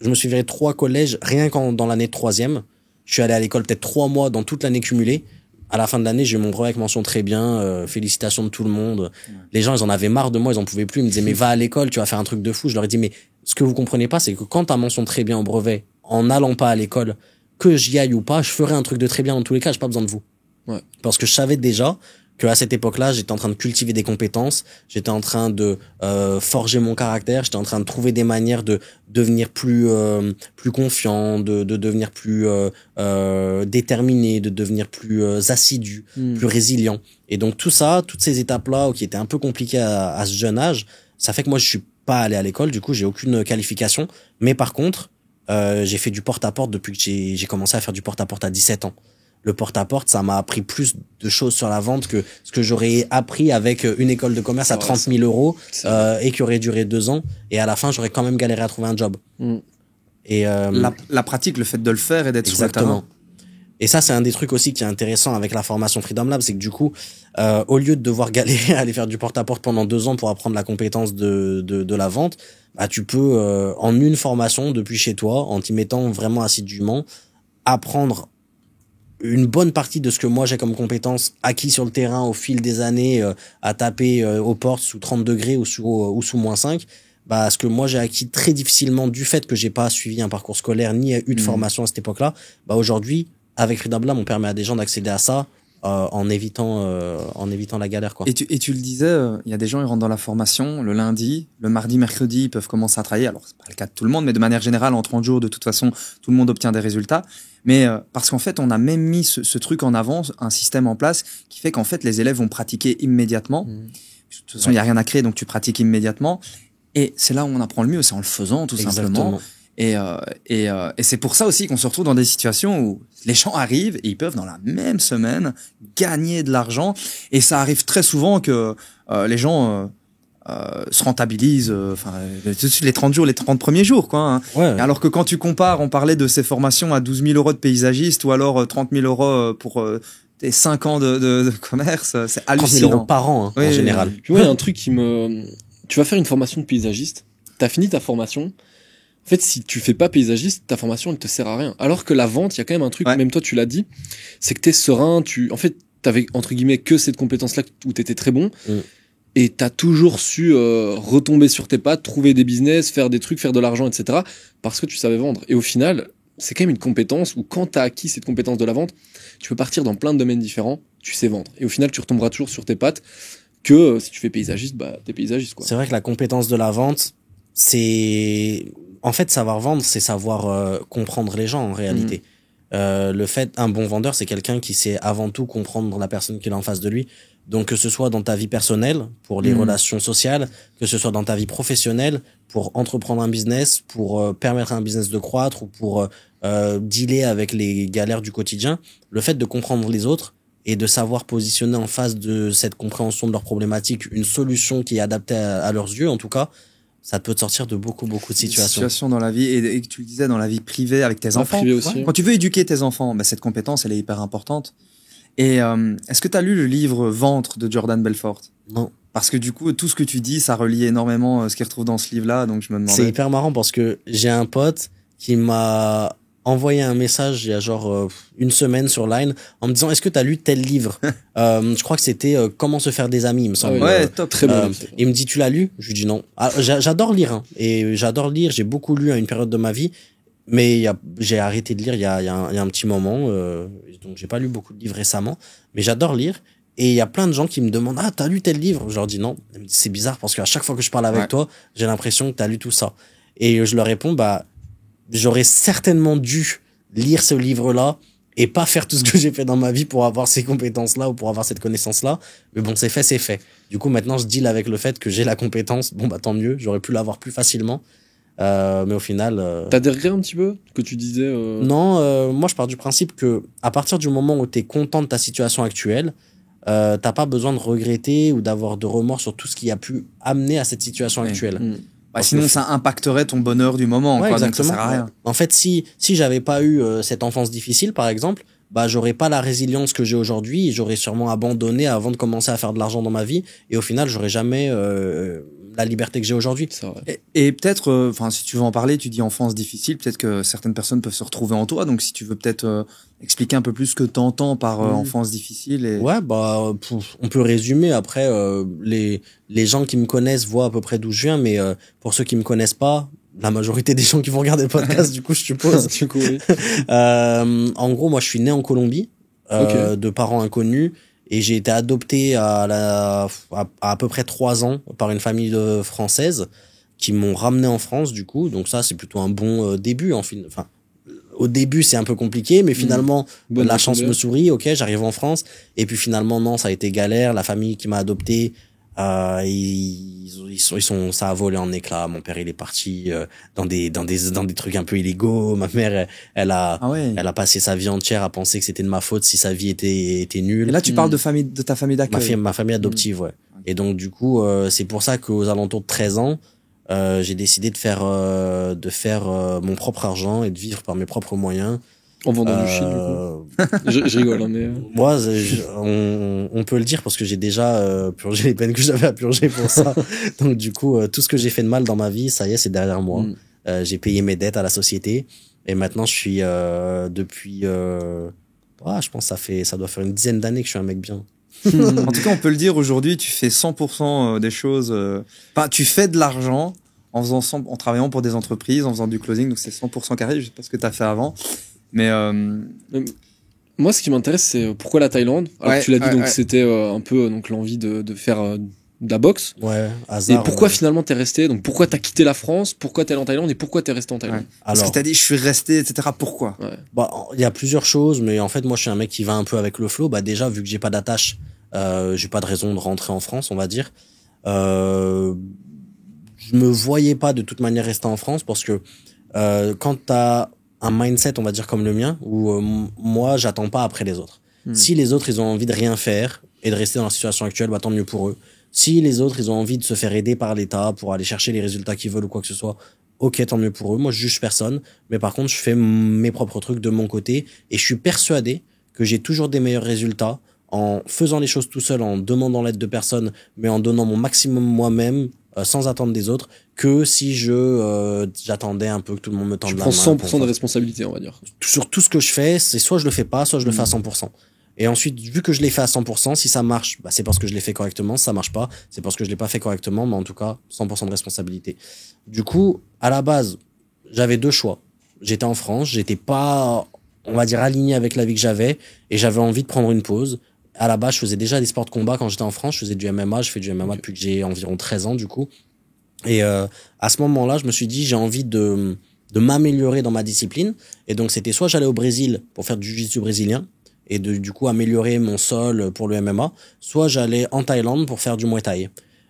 me suis viré 3 collèges rien qu'en dans l'année de 3e. Je suis allé à l'école peut-être 3 mois dans toute l'année cumulée. À la fin de l'année, j'ai eu mon brevet avec mention très bien, félicitations de tout le monde. Les gens, ils en avaient marre de moi, ils en pouvaient plus, ils me disaient mais va à l'école, tu vas faire un truc de fou. Je leur ai dit mais ce que vous comprenez pas, c'est que quand t'as mention très bien au brevet, en n'allant pas à l'école, que j'y aille ou pas, je ferai un truc de très bien dans tous les cas, j'ai pas besoin de vous. Ouais. Parce que je savais déjà que à cette époque-là, j'étais en train de cultiver des compétences, j'étais en train de forger mon caractère, j'étais en train de trouver des manières de devenir plus confiant, de devenir plus déterminé, de devenir plus assidu, plus résilient. Et donc tout ça, toutes ces étapes-là qui étaient un peu compliquées à ce jeune âge, ça fait que moi je suis pas allé à l'école, du coup j'ai aucune qualification, mais par contre j'ai fait du porte-à-porte depuis que j'ai commencé à faire du porte-à-porte à 17 ans. Le porte-à-porte, ça m'a appris plus de choses sur la vente que ce que j'aurais appris avec une école de commerce à 30 000 € et qui aurait duré 2 ans. Et à la fin, j'aurais quand même galéré à trouver un job. Et la pratique, le fait de le faire et d'être sur le terrain. Et ça, c'est un des trucs aussi qui est intéressant avec la formation Freedom Lab, c'est que du coup, au lieu de devoir galérer à aller faire du porte-à-porte pendant 2 ans pour apprendre la compétence de la vente, bah, tu peux, en une formation depuis chez toi, en t'y mettant vraiment assidûment, apprendre une bonne partie de ce que moi j'ai comme compétences acquis sur le terrain au fil des années, à taper aux portes sous 30 degrés ou sous -5. Bah, ce que moi j'ai acquis très difficilement du fait que j'ai pas suivi un parcours scolaire ni eu de formation à cette époque-là, bah aujourd'hui, avec Freedom Lab, on permet à des gens d'accéder à ça en évitant la galère, quoi. Et tu le disais, il y a des gens, ils rentrent dans la formation le lundi, le mardi, mercredi, ils peuvent commencer à travailler. Alors, c'est pas le cas de tout le monde, mais de manière générale, en 30 jours, de toute façon, tout le monde obtient des résultats. Mais parce qu'en fait, on a même mis ce truc en avant, un système en place qui fait qu'en fait, les élèves vont pratiquer immédiatement. De toute façon, il y a rien à créer, donc tu pratiques immédiatement. Et c'est là où on apprend le mieux, c'est en le faisant, tout simplement. Et c'est pour ça aussi qu'on se retrouve dans des situations où les gens arrivent et ils peuvent dans la même semaine gagner de l'argent. Et ça arrive très souvent que les gens se rentabilisent, les 30 jours, les 30 premiers jours, quoi. Hein. Ouais. Alors que quand tu compares, on parlait de ces formations à 12 000 € de paysagiste ou alors 30 000 € pour tes 5 ans de commerce, c'est hallucinant. 30 000 € par an, hein, en général. Puis ouais, il y a un truc tu vas faire une formation de paysagiste, t'as fini ta formation. En fait, si tu fais pas paysagiste, ta formation, elle te sert à rien. Alors que la vente, il y a quand même un truc, même toi, tu l'as dit, c'est que t'es serein, en fait, t'avais, entre guillemets, que cette compétence-là où t'étais très bon. Et t'as toujours su retomber sur tes pattes, trouver des business, faire des trucs, faire de l'argent, etc. Parce que tu savais vendre. Et au final, c'est quand même une compétence où quand t'as acquis cette compétence de la vente, tu peux partir dans plein de domaines différents, tu sais vendre. Et au final, tu retomberas toujours sur tes pattes que si tu fais paysagiste, bah, t'es paysagiste, quoi. C'est vrai que la compétence de la vente, en fait, savoir vendre, c'est savoir comprendre les gens, en réalité. Un bon vendeur, c'est quelqu'un qui sait avant tout comprendre la personne qu'il a en face de lui. Donc, que ce soit dans ta vie personnelle, pour les relations sociales, que ce soit dans ta vie professionnelle, pour entreprendre un business, pour permettre à un business de croître ou pour dealer avec les galères du quotidien, le fait de comprendre les autres et de savoir positionner en face de cette compréhension de leurs problématiques une solution qui est adaptée à leurs yeux, en tout cas, ça peut te sortir de beaucoup de situations. Dans la vie, et tu le disais, dans la vie privée avec tes enfants. Privé aussi. Quand tu veux éduquer tes enfants, bah, cette compétence, elle est hyper importante. Et est-ce que tu as lu le livre Ventre de Jordan Belfort? Non. Parce que du coup, tout ce que tu dis, ça relie énormément ce qu'il retrouve dans ce livre-là, donc je me demandais. C'est hyper marrant parce que j'ai un pote qui m'a envoyé un message il y a genre une semaine sur Line en me disant est-ce que t'as lu tel livre. Je crois que c'était Comment se faire des amis, il me semble. Ouais, top, très bon. Il me dit tu l'as lu? Je lui dis non. J'adore lire, hein, et j'adore lire, j'ai beaucoup lu à une période de ma vie, mais j'ai arrêté de lire il y a un petit moment, donc j'ai pas lu beaucoup de livres récemment, mais j'adore lire. Et il y a plein de gens qui me demandent, ah, t'as lu tel livre? Je leur dis non. C'est bizarre parce qu'à chaque fois que je parle avec toi, j'ai l'impression que t'as lu tout ça. Et je leur réponds, bah, j'aurais certainement dû lire ce livre-là et pas faire tout ce que j'ai fait dans ma vie pour avoir ces compétences-là ou pour avoir cette connaissance-là. Mais bon, c'est fait, c'est fait. Du coup, maintenant, je deal avec le fait que j'ai la compétence. Bon, bah, tant mieux. J'aurais pu l'avoir plus facilement. Mais au final... T'as des regrets un petit peu que tu disais Non, moi, je pars du principe que à partir du moment où t'es content de ta situation actuelle, t'as pas besoin de regretter ou d'avoir de remords sur tout ce qui a pu amener à cette situation actuelle. Sinon, ça impacterait ton bonheur du moment, ouais, quoi, exactement. donc ça sert à rien. En fait, si j'avais pas eu cette enfance difficile, par exemple, bah, j'aurais pas la résilience que j'ai aujourd'hui et j'aurais sûrement abandonné avant de commencer à faire de l'argent dans ma vie. Et au final, j'aurais jamais la liberté que j'ai aujourd'hui. C'est vrai. Et peut-être, enfin, si tu veux en parler, tu dis enfance difficile, peut-être que certaines personnes peuvent se retrouver en toi. Donc, si tu veux peut-être expliquer un peu plus ce que t'entends par enfance difficile. Et... Ouais, bah, on peut résumer. Après, les gens qui me connaissent voient à peu près d'où je viens, mais pour ceux qui me connaissent pas, la majorité des gens qui vont regarder le podcast, du coup, je suppose. Du coup, oui. En gros, moi, je suis né en Colombie, de parents inconnus. Et j'ai été adopté à peu près 3 ans par une famille française qui m'ont ramené en France, du coup. Donc ça, c'est plutôt un bon début. Enfin, au début, c'est un peu compliqué, mais finalement, la chance me sourit. Ok, j'arrive en France. Et puis finalement, non, ça a été galère. La famille qui m'a adopté, ça a volé en éclats. Mon père, il est parti dans des trucs un peu illégaux. Ma mère, elle a passé sa vie entière à penser que c'était de ma faute si sa vie était nulle. Et là, tu parles de ta famille d'accueil. Ma famille adoptive, ouais. Et donc, du coup, c'est pour ça qu'aux alentours de 13 ans, j'ai décidé de faire mon propre argent et de vivre par mes propres moyens. En vendant du shit, du coup. Je rigole, hein, mais... Moi, on peut le dire parce que j'ai déjà purgé les peines que j'avais à purger pour ça. Donc, du coup, tout ce que j'ai fait de mal dans ma vie, ça y est, c'est derrière moi. J'ai payé mes dettes à la société. Et maintenant, je suis depuis... je pense que ça doit faire une dizaine d'années que je suis un mec bien. En tout cas, on peut le dire, aujourd'hui, tu fais 100% des choses... Enfin, tu fais de l'argent en travaillant pour des entreprises, en faisant du closing. Donc, c'est 100% carré. Je sais pas ce que tu as fait avant. Mais moi, ce qui m'intéresse, c'est pourquoi la Thaïlande. Alors, tu l'as dit, donc c'était un peu donc l'envie de faire de la boxe. Ouais, hasard. Et pourquoi finalement t'es resté? Donc pourquoi t'as quitté la France? Pourquoi t'es allé en Thaïlande? Et pourquoi t'es resté en Thaïlande? Parce que t'as dit je suis resté, etc. Pourquoi? Bah, il y a plusieurs choses, mais en fait, moi, je suis un mec qui va un peu avec le flow. Bah, déjà, vu que j'ai pas d'attache, j'ai pas de raison de rentrer en France, on va dire. Je me voyais pas de toute manière rester en France parce que quand t'as un mindset, on va dire comme le mien, où moi, j'attends pas après les autres. Si les autres, ils ont envie de rien faire et de rester dans la situation actuelle, bah tant mieux pour eux. Si les autres, ils ont envie de se faire aider par l'État pour aller chercher les résultats qu'ils veulent ou quoi que ce soit, ok, tant mieux pour eux. Moi, je juge personne, mais par contre, je fais mes propres trucs de mon côté et je suis persuadé que j'ai toujours des meilleurs résultats en faisant les choses tout seul, en demandant l'aide de personne, mais en donnant mon maximum moi-même, sans attendre des autres, que si j'attendais un peu que tout le monde me tende la main. Tu prends 100% de responsabilité, on va dire. Sur tout ce que je fais, c'est soit je le fais pas, soit je le fais à 100%. Et ensuite, vu que je l'ai fait à 100%, si ça marche, bah c'est parce que je l'ai fait correctement. Si ça marche pas, c'est parce que je l'ai pas fait correctement, mais en tout cas, 100% de responsabilité. Du coup, à la base, j'avais 2 choix. J'étais en France, j'étais pas, on va dire, aligné avec la vie que j'avais, et j'avais envie de prendre une pause. À la base, je faisais déjà des sports de combat quand j'étais en France. Je faisais du MMA. Je fais du MMA depuis que j'ai environ 13 ans, du coup. Et à ce moment-là, je me suis dit, j'ai envie de m'améliorer dans ma discipline. Et donc, c'était soit j'allais au Brésil pour faire du jiu-jitsu brésilien et du coup améliorer mon sol pour le MMA, soit j'allais en Thaïlande pour faire du Muay Thai.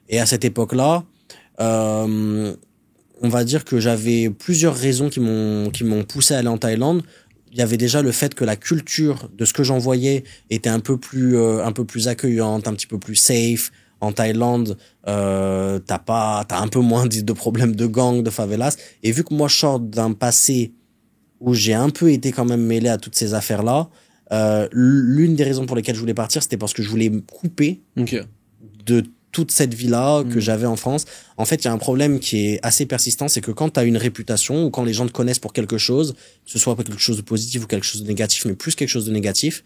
Et à cette époque-là, on va dire que j'avais plusieurs raisons qui m'ont poussé à aller en Thaïlande. Il y avait déjà le fait que la culture de ce que j'en voyais était un peu plus accueillante, un petit peu plus safe. En Thaïlande, t'as un peu moins de problèmes de gangs, de favelas. Et vu que moi je sors d'un passé où j'ai un peu été quand même mêlé à toutes ces affaires-là, l'une des raisons pour lesquelles je voulais partir, c'était parce que je voulais me couper de toute cette vie-là que j'avais en France. En fait, il y a un problème qui est assez persistant, c'est que quand tu as une réputation ou quand les gens te connaissent pour quelque chose, que ce soit quelque chose de positif ou quelque chose de négatif, mais plus quelque chose de négatif,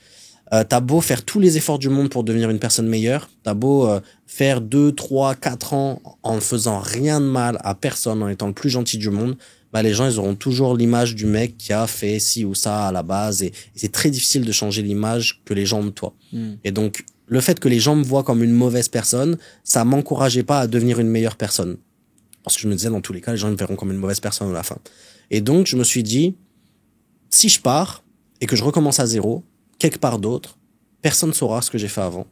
t'as beau faire tous les efforts du monde pour devenir une personne meilleure, t'as beau faire 2, 3, 4 ans en faisant rien de mal à personne, en étant le plus gentil du monde, bah les gens ils auront toujours l'image du mec qui a fait ci ou ça à la base et c'est très difficile de changer l'image que les gens ont de toi. Et donc le fait que les gens me voient comme une mauvaise personne, ça m'encourageait pas à devenir une meilleure personne. Parce que je me disais, dans tous les cas, les gens me verront comme une mauvaise personne à la fin. Et donc, je me suis dit, si je pars et que je recommence à zéro, quelque part d'autre, personne ne saura ce que j'ai fait avant.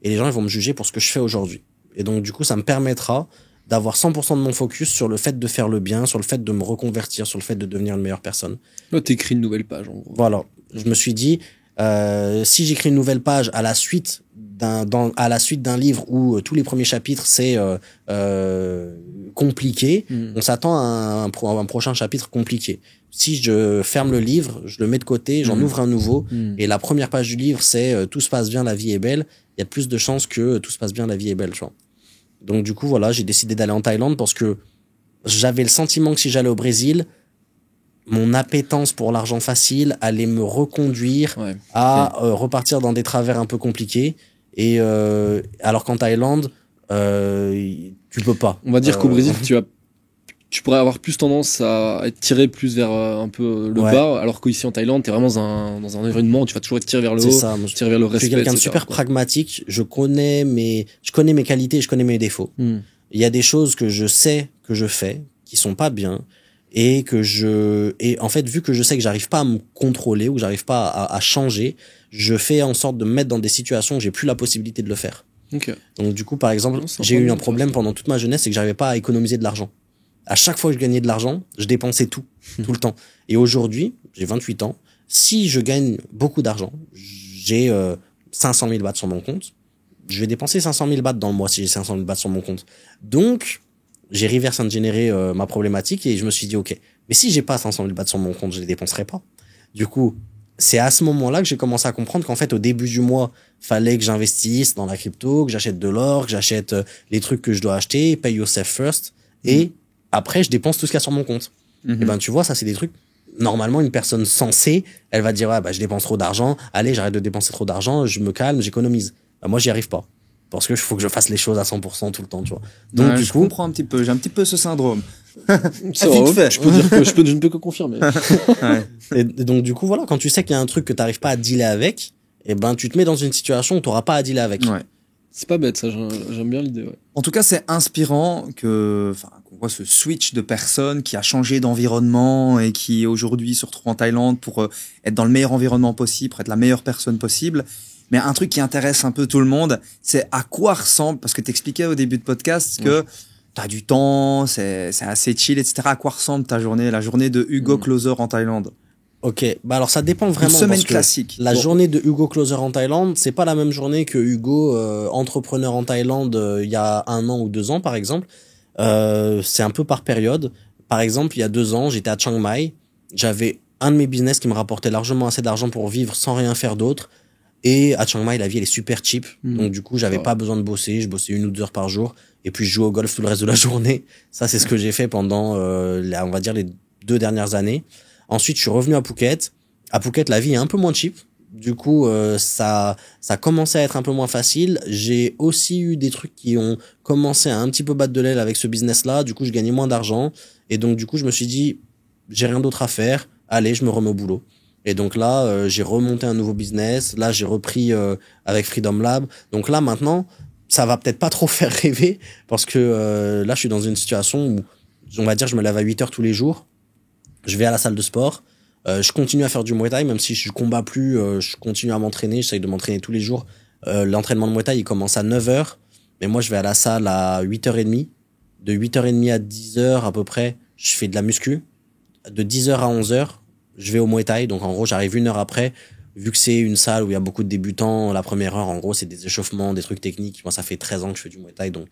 Et les gens, ils vont me juger pour ce que je fais aujourd'hui. Et donc, du coup, ça me permettra d'avoir 100% de mon focus sur le fait de faire le bien, sur le fait de me reconvertir, sur le fait de devenir une meilleure personne. Là, t'écris une nouvelle page, en gros. Voilà. Je me suis dit, si j'écris une nouvelle page à la suite d'un livre où tous les premiers chapitres c'est compliqué, on s'attend à un prochain chapitre compliqué. Si je ferme le livre, je le mets de côté, j'en ouvre un nouveau, et la première page du livre c'est tout se passe bien, la vie est belle, il y a plus de chances que tout se passe bien, la vie est belle, tu vois. Donc du coup voilà, j'ai décidé d'aller en Thaïlande parce que j'avais le sentiment que si j'allais au Brésil, mon appétence pour l'argent facile allait me reconduire à repartir dans des travers un peu compliqués. Et alors qu'en Thaïlande, tu peux pas. On va dire qu'au Brésil, tu pourrais avoir plus tendance à être tiré plus vers un peu le bas, alors qu'ici en Thaïlande, t'es vraiment dans un environnement où tu vas toujours être tiré vers le haut, ça, tiré vers le respect. Je suis quelqu'un de etc., super pragmatique. Je connais mes qualités, je connais mes défauts. Il y a des choses que je sais que je fais qui sont pas bien. Et en fait, vu que je sais que j'arrive pas à me contrôler ou que j'arrive pas à changer, je fais en sorte de me mettre dans des situations où j'ai plus la possibilité de le faire. Okay. Donc du coup, par exemple, j'ai eu un problème pendant toute ma jeunesse, c'est que j'arrivais pas à économiser de l'argent. À chaque fois que je gagnais de l'argent, je dépensais tout le temps. Et aujourd'hui, j'ai 28 ans, si je gagne beaucoup d'argent, j'ai 500 000 bahts sur mon compte, je vais dépenser 500 000 bahts dans le mois si j'ai 500 000 bahts sur mon compte. Donc, j'ai reverse engineeré ma problématique et je me suis dit, ok, mais si j'ai pas 500 000 bahts sur mon compte, je les dépenserai pas. Du coup, c'est à ce moment-là que j'ai commencé à comprendre qu'en fait, au début du mois, fallait que j'investisse dans la crypto, que j'achète de l'or, que j'achète les trucs que je dois acheter, pay yourself first, et après, je dépense tout ce qu'il y a sur mon compte. Et ben, tu vois, ça, c'est des trucs, normalement, une personne sensée, elle va dire, je dépense trop d'argent, allez, j'arrête de dépenser trop d'argent, je me calme, j'économise. Ben, moi, j'y arrive pas. Parce que faut que je fasse les choses à 100% tout le temps, tu vois. Donc, du je coup, comprends un petit peu. J'ai un petit peu ce syndrome. Vite fait. Je peux dire que je ne peux que confirmer. Et donc, du coup, voilà, quand tu sais qu'il y a un truc que t'arrives pas à dealer avec, et ben, tu te mets dans une situation où t'auras pas à dealer avec. Ouais. C'est pas bête, ça. J'aime bien l'idée, ouais. En tout cas, c'est inspirant qu'on voit ce switch de personne qui a changé d'environnement et qui aujourd'hui se retrouve en Thaïlande pour être dans le meilleur environnement possible, pour être la meilleure personne possible. Mais un truc qui intéresse un peu tout le monde, c'est à quoi ressemble, parce que t'expliquais au début de podcast que t'as du temps, c'est assez chill, etc. À quoi ressemble ta journée, la journée de Hugo Closer en Thaïlande? Ok, alors ça dépend vraiment. Une semaine classique. La journée de Hugo Closer en Thaïlande, c'est pas la même journée que Hugo entrepreneur en Thaïlande il y a 1 an ou 2 ans par exemple. C'est un peu par période. Par exemple, il y a 2 ans, j'étais à Chiang Mai, j'avais un de mes business qui me rapportait largement assez d'argent pour vivre sans rien faire d'autre. Et à Chiang Mai, la vie, elle est super cheap. Donc, du coup, j'avais pas besoin de bosser. Je bossais 1 ou 2 heures par jour. Et puis, je jouais au golf tout le reste de la journée. Ça, c'est ce que j'ai fait pendant, on va dire, les 2 dernières années. Ensuite, je suis revenu à Phuket. À Phuket, la vie est un peu moins cheap. Du coup, ça commençait à être un peu moins facile. J'ai aussi eu des trucs qui ont commencé à un petit peu battre de l'aile avec ce business-là. Du coup, je gagnais moins d'argent. Et donc, du coup, je me suis dit, j'ai rien d'autre à faire. Allez, je me remets au boulot. Et donc là, j'ai remonté un nouveau business. Là, j'ai repris avec Freedom Lab. Donc là, maintenant, ça va peut-être pas trop faire rêver parce que là, je suis dans une situation où, on va dire, je me lève à 8 heures tous les jours. Je vais à la salle de sport. Je continue à faire du Muay Thai, même si je combats plus. Je continue à m'entraîner. J'essaye de m'entraîner tous les jours. L'entraînement de Muay Thai, il commence à 9 heures. Mais moi, je vais à la salle à 8h30. De 8h30 à 10h à peu près, je fais de la muscu. De 10h à 11h, je vais au Muay Thai, donc en gros j'arrive 1 heure après, vu que c'est une salle où il y a beaucoup de débutants, la première heure en gros c'est des échauffements, des trucs techniques. Moi ça fait 13 ans que je fais du Muay Thai, donc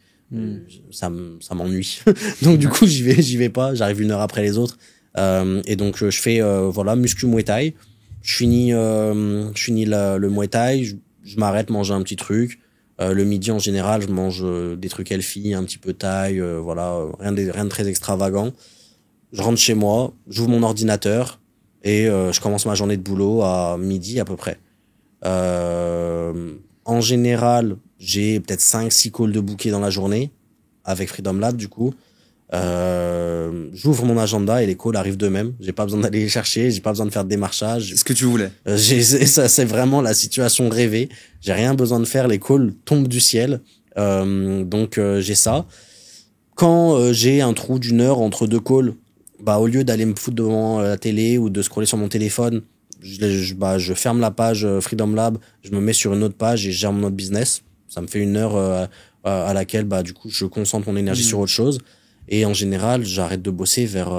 ça m'ennuie. Donc du coup j'y vais pas, j'arrive 1 heure après les autres. Et donc je fais muscu Muay Thai, je finis le Muay Thai, je m'arrête manger un petit truc. Le midi en général je mange des trucs healthy, un petit peu thaï, rien de très extravagant. Je rentre chez moi, j'ouvre mon ordinateur et je commence ma journée de boulot à midi à peu près. En général, j'ai peut-être 5-6 calls de booker dans la journée avec Freedom Lab du coup. J'ouvre mon agenda et les calls arrivent d'eux-mêmes. J'ai pas besoin d'aller les chercher, j'ai pas besoin de faire de démarchage. C'est ce que tu voulais. Ça, c'est vraiment la situation rêvée. J'ai rien besoin de faire, les calls tombent du ciel. Donc j'ai ça. Quand j'ai un trou d'une heure entre deux calls, bah au lieu d'aller me foutre devant la télé ou de scroller sur mon téléphone, je ferme la page Freedom Lab, je me mets sur une autre page et je gère mon autre business. Ça me fait une heure à laquelle bah du coup je concentre mon énergie sur autre chose. Et en général, j'arrête de bosser vers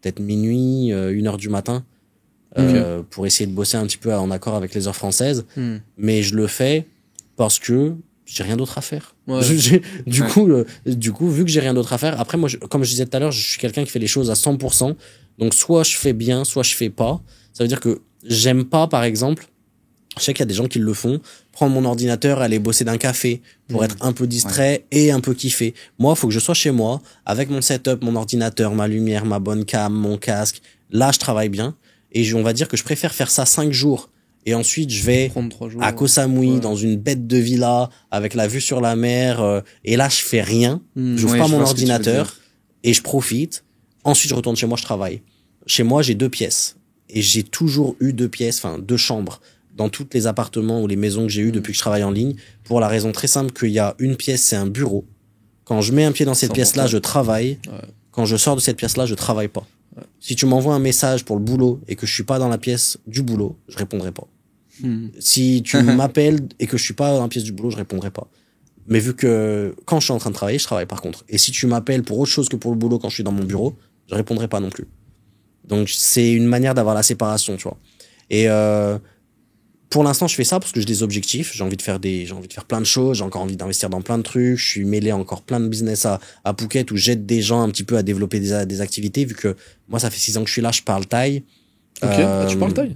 peut-être minuit, 1h du matin, pour essayer de bosser un petit peu en accord avec les heures françaises. Mais je le fais parce que j'ai rien d'autre à faire. Ouais. Du coup, vu que j'ai rien d'autre à faire, après moi, comme je disais tout à l'heure, je suis quelqu'un qui fait les choses à 100%. Donc soit je fais bien, soit je fais pas. Ça veut dire que j'aime pas, par exemple, je sais qu'il y a des gens qui le font, prendre mon ordinateur, aller bosser d'un café pour être un peu distrait et un peu kiffé. Moi, faut que je sois chez moi, avec mon setup, mon ordinateur, ma lumière, ma bonne cam, mon casque. Là, je travaille bien. Et on va dire que je préfère faire ça 5 jours. Et ensuite, je vais à Koh Samui, dans une bête de villa, avec la vue sur la mer. Et là, je fais rien. J'ouvre pas mon ordinateur et je profite. Ensuite, je retourne chez moi, je travaille. Chez moi, j'ai 2 pièces. Et j'ai toujours eu 2 pièces, enfin 2 chambres, dans tous les appartements ou les maisons que j'ai eues depuis que je travaille en ligne, pour la raison très simple qu'il y a une pièce, c'est un bureau. Quand je mets un pied dans cette pièce-là, je travaille. Quand je sors de cette pièce-là, je travaille pas. Si tu m'envoies un message pour le boulot et que je suis pas dans la pièce du boulot, je répondrai pas. Si tu m'appelles et que je suis pas dans la pièce du boulot, je répondrai pas. Mais vu que quand je suis en train de travailler, je travaille par contre. Et si tu m'appelles pour autre chose que pour le boulot quand je suis dans mon bureau, je répondrai pas non plus. Donc c'est une manière d'avoir la séparation, tu vois. Et pour l'instant, je fais ça parce que j'ai des objectifs. J'ai envie de faire plein de choses. J'ai encore envie d'investir dans plein de trucs. Je suis mêlé à encore plein de business à Phuket où j'aide des gens un petit peu à développer des activités. Vu que moi, ça fait 6 ans que je suis là, je parle thaï. Ok, tu parles thaï?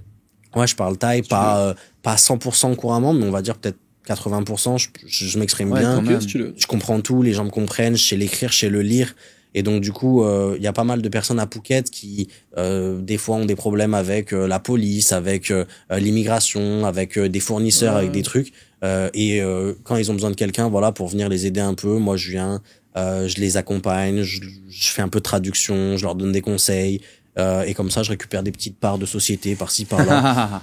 Ouais, je parle thaï, pas 100% couramment, mais on va dire peut-être 80%. Je m'exprime bien. Je comprends tout. Les gens me comprennent. Je sais l'écrire, je sais le lire. Et donc du coup, il y a pas mal de personnes à Phuket qui des fois ont des problèmes avec la police, avec l'immigration, avec des fournisseurs, avec des trucs. Et quand ils ont besoin de quelqu'un, voilà, pour venir les aider un peu, moi je viens, je les accompagne, je fais un peu de traduction, je leur donne des conseils. Et comme ça, je récupère des petites parts de société par-ci par-là.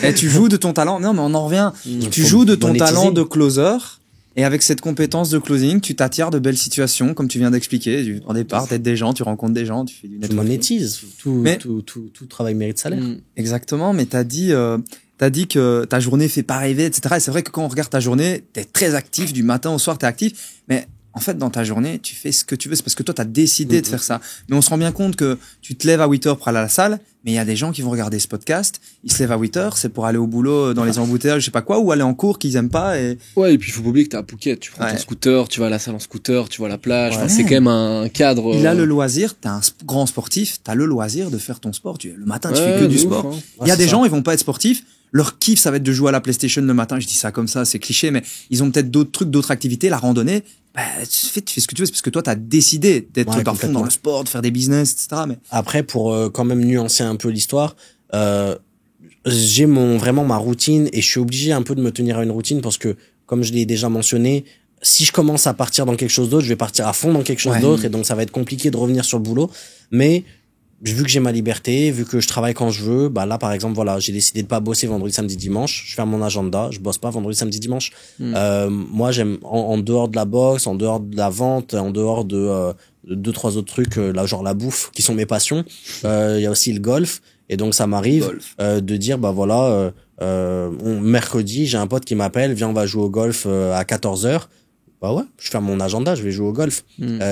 Et tu joues de ton talent. Non, mais on en revient. Tu joues de ton talent de closer. Et avec cette compétence de closing, tu t'attires de belles situations, comme tu viens d'expliquer. Au départ, t'aides des gens, tu rencontres des gens, tu fais du networking. Tu monétises. Tout travail mérite salaire. Exactement, mais t'as dit que ta journée fait pas rêver, etc. Et c'est vrai que quand on regarde ta journée, t'es très actif, du matin au soir, t'es actif. Mais en fait, dans ta journée, tu fais ce que tu veux. C'est parce que toi, t'as décidé de faire ça. Mais on se rend bien compte que tu te lèves à 8h pour aller à la salle, mais il y a des gens qui vont regarder ce podcast. Ils se lèvent à 8h, c'est pour aller au boulot dans les embouteillages, je sais pas quoi, ou aller en cours qu'ils aiment pas. Ouais, et puis il faut pas oublier que t'es à Phuket. Tu prends ton scooter, tu vas à la salle en scooter, tu vas à la plage. Enfin, c'est quand même un cadre. Il a le loisir, t'es un grand sportif, t'as le loisir de faire ton sport. Le matin, tu fais que du sport. Il y a des gens, ils vont pas être sportifs. Leur kiff, ça va être de jouer à la PlayStation le matin. Je dis ça comme ça, c'est cliché, mais ils ont peut-être d'autres trucs, d'autres activités, la randonnée. Bah, tu fais ce que tu veux, c'est parce que toi, t'as décidé d'être dans le fond, dans le sport, de faire des business, etc. Mais après, pour quand même nuancer un peu l'histoire, j'ai vraiment ma routine et je suis obligé un peu de me tenir à une routine parce que, comme je l'ai déjà mentionné, si je commence à partir dans quelque chose d'autre, je vais partir à fond dans quelque chose d'autre et donc ça va être compliqué de revenir sur le boulot. Mais vu que j'ai ma liberté, vu que je travaille quand je veux, bah là par exemple voilà, j'ai décidé de pas bosser vendredi, samedi, dimanche. Je ferme mon agenda, je bosse pas vendredi, samedi, dimanche. Moi j'aime en dehors de la boxe, en dehors de la vente, en dehors de 2-3 autres trucs, là genre la bouffe qui sont mes passions. Il y a aussi le golf et donc ça m'arrive de dire bah voilà, mercredi j'ai un pote qui m'appelle, viens on va jouer au golf à 14h. Bah ouais, je ferme mon agenda, je vais jouer au golf.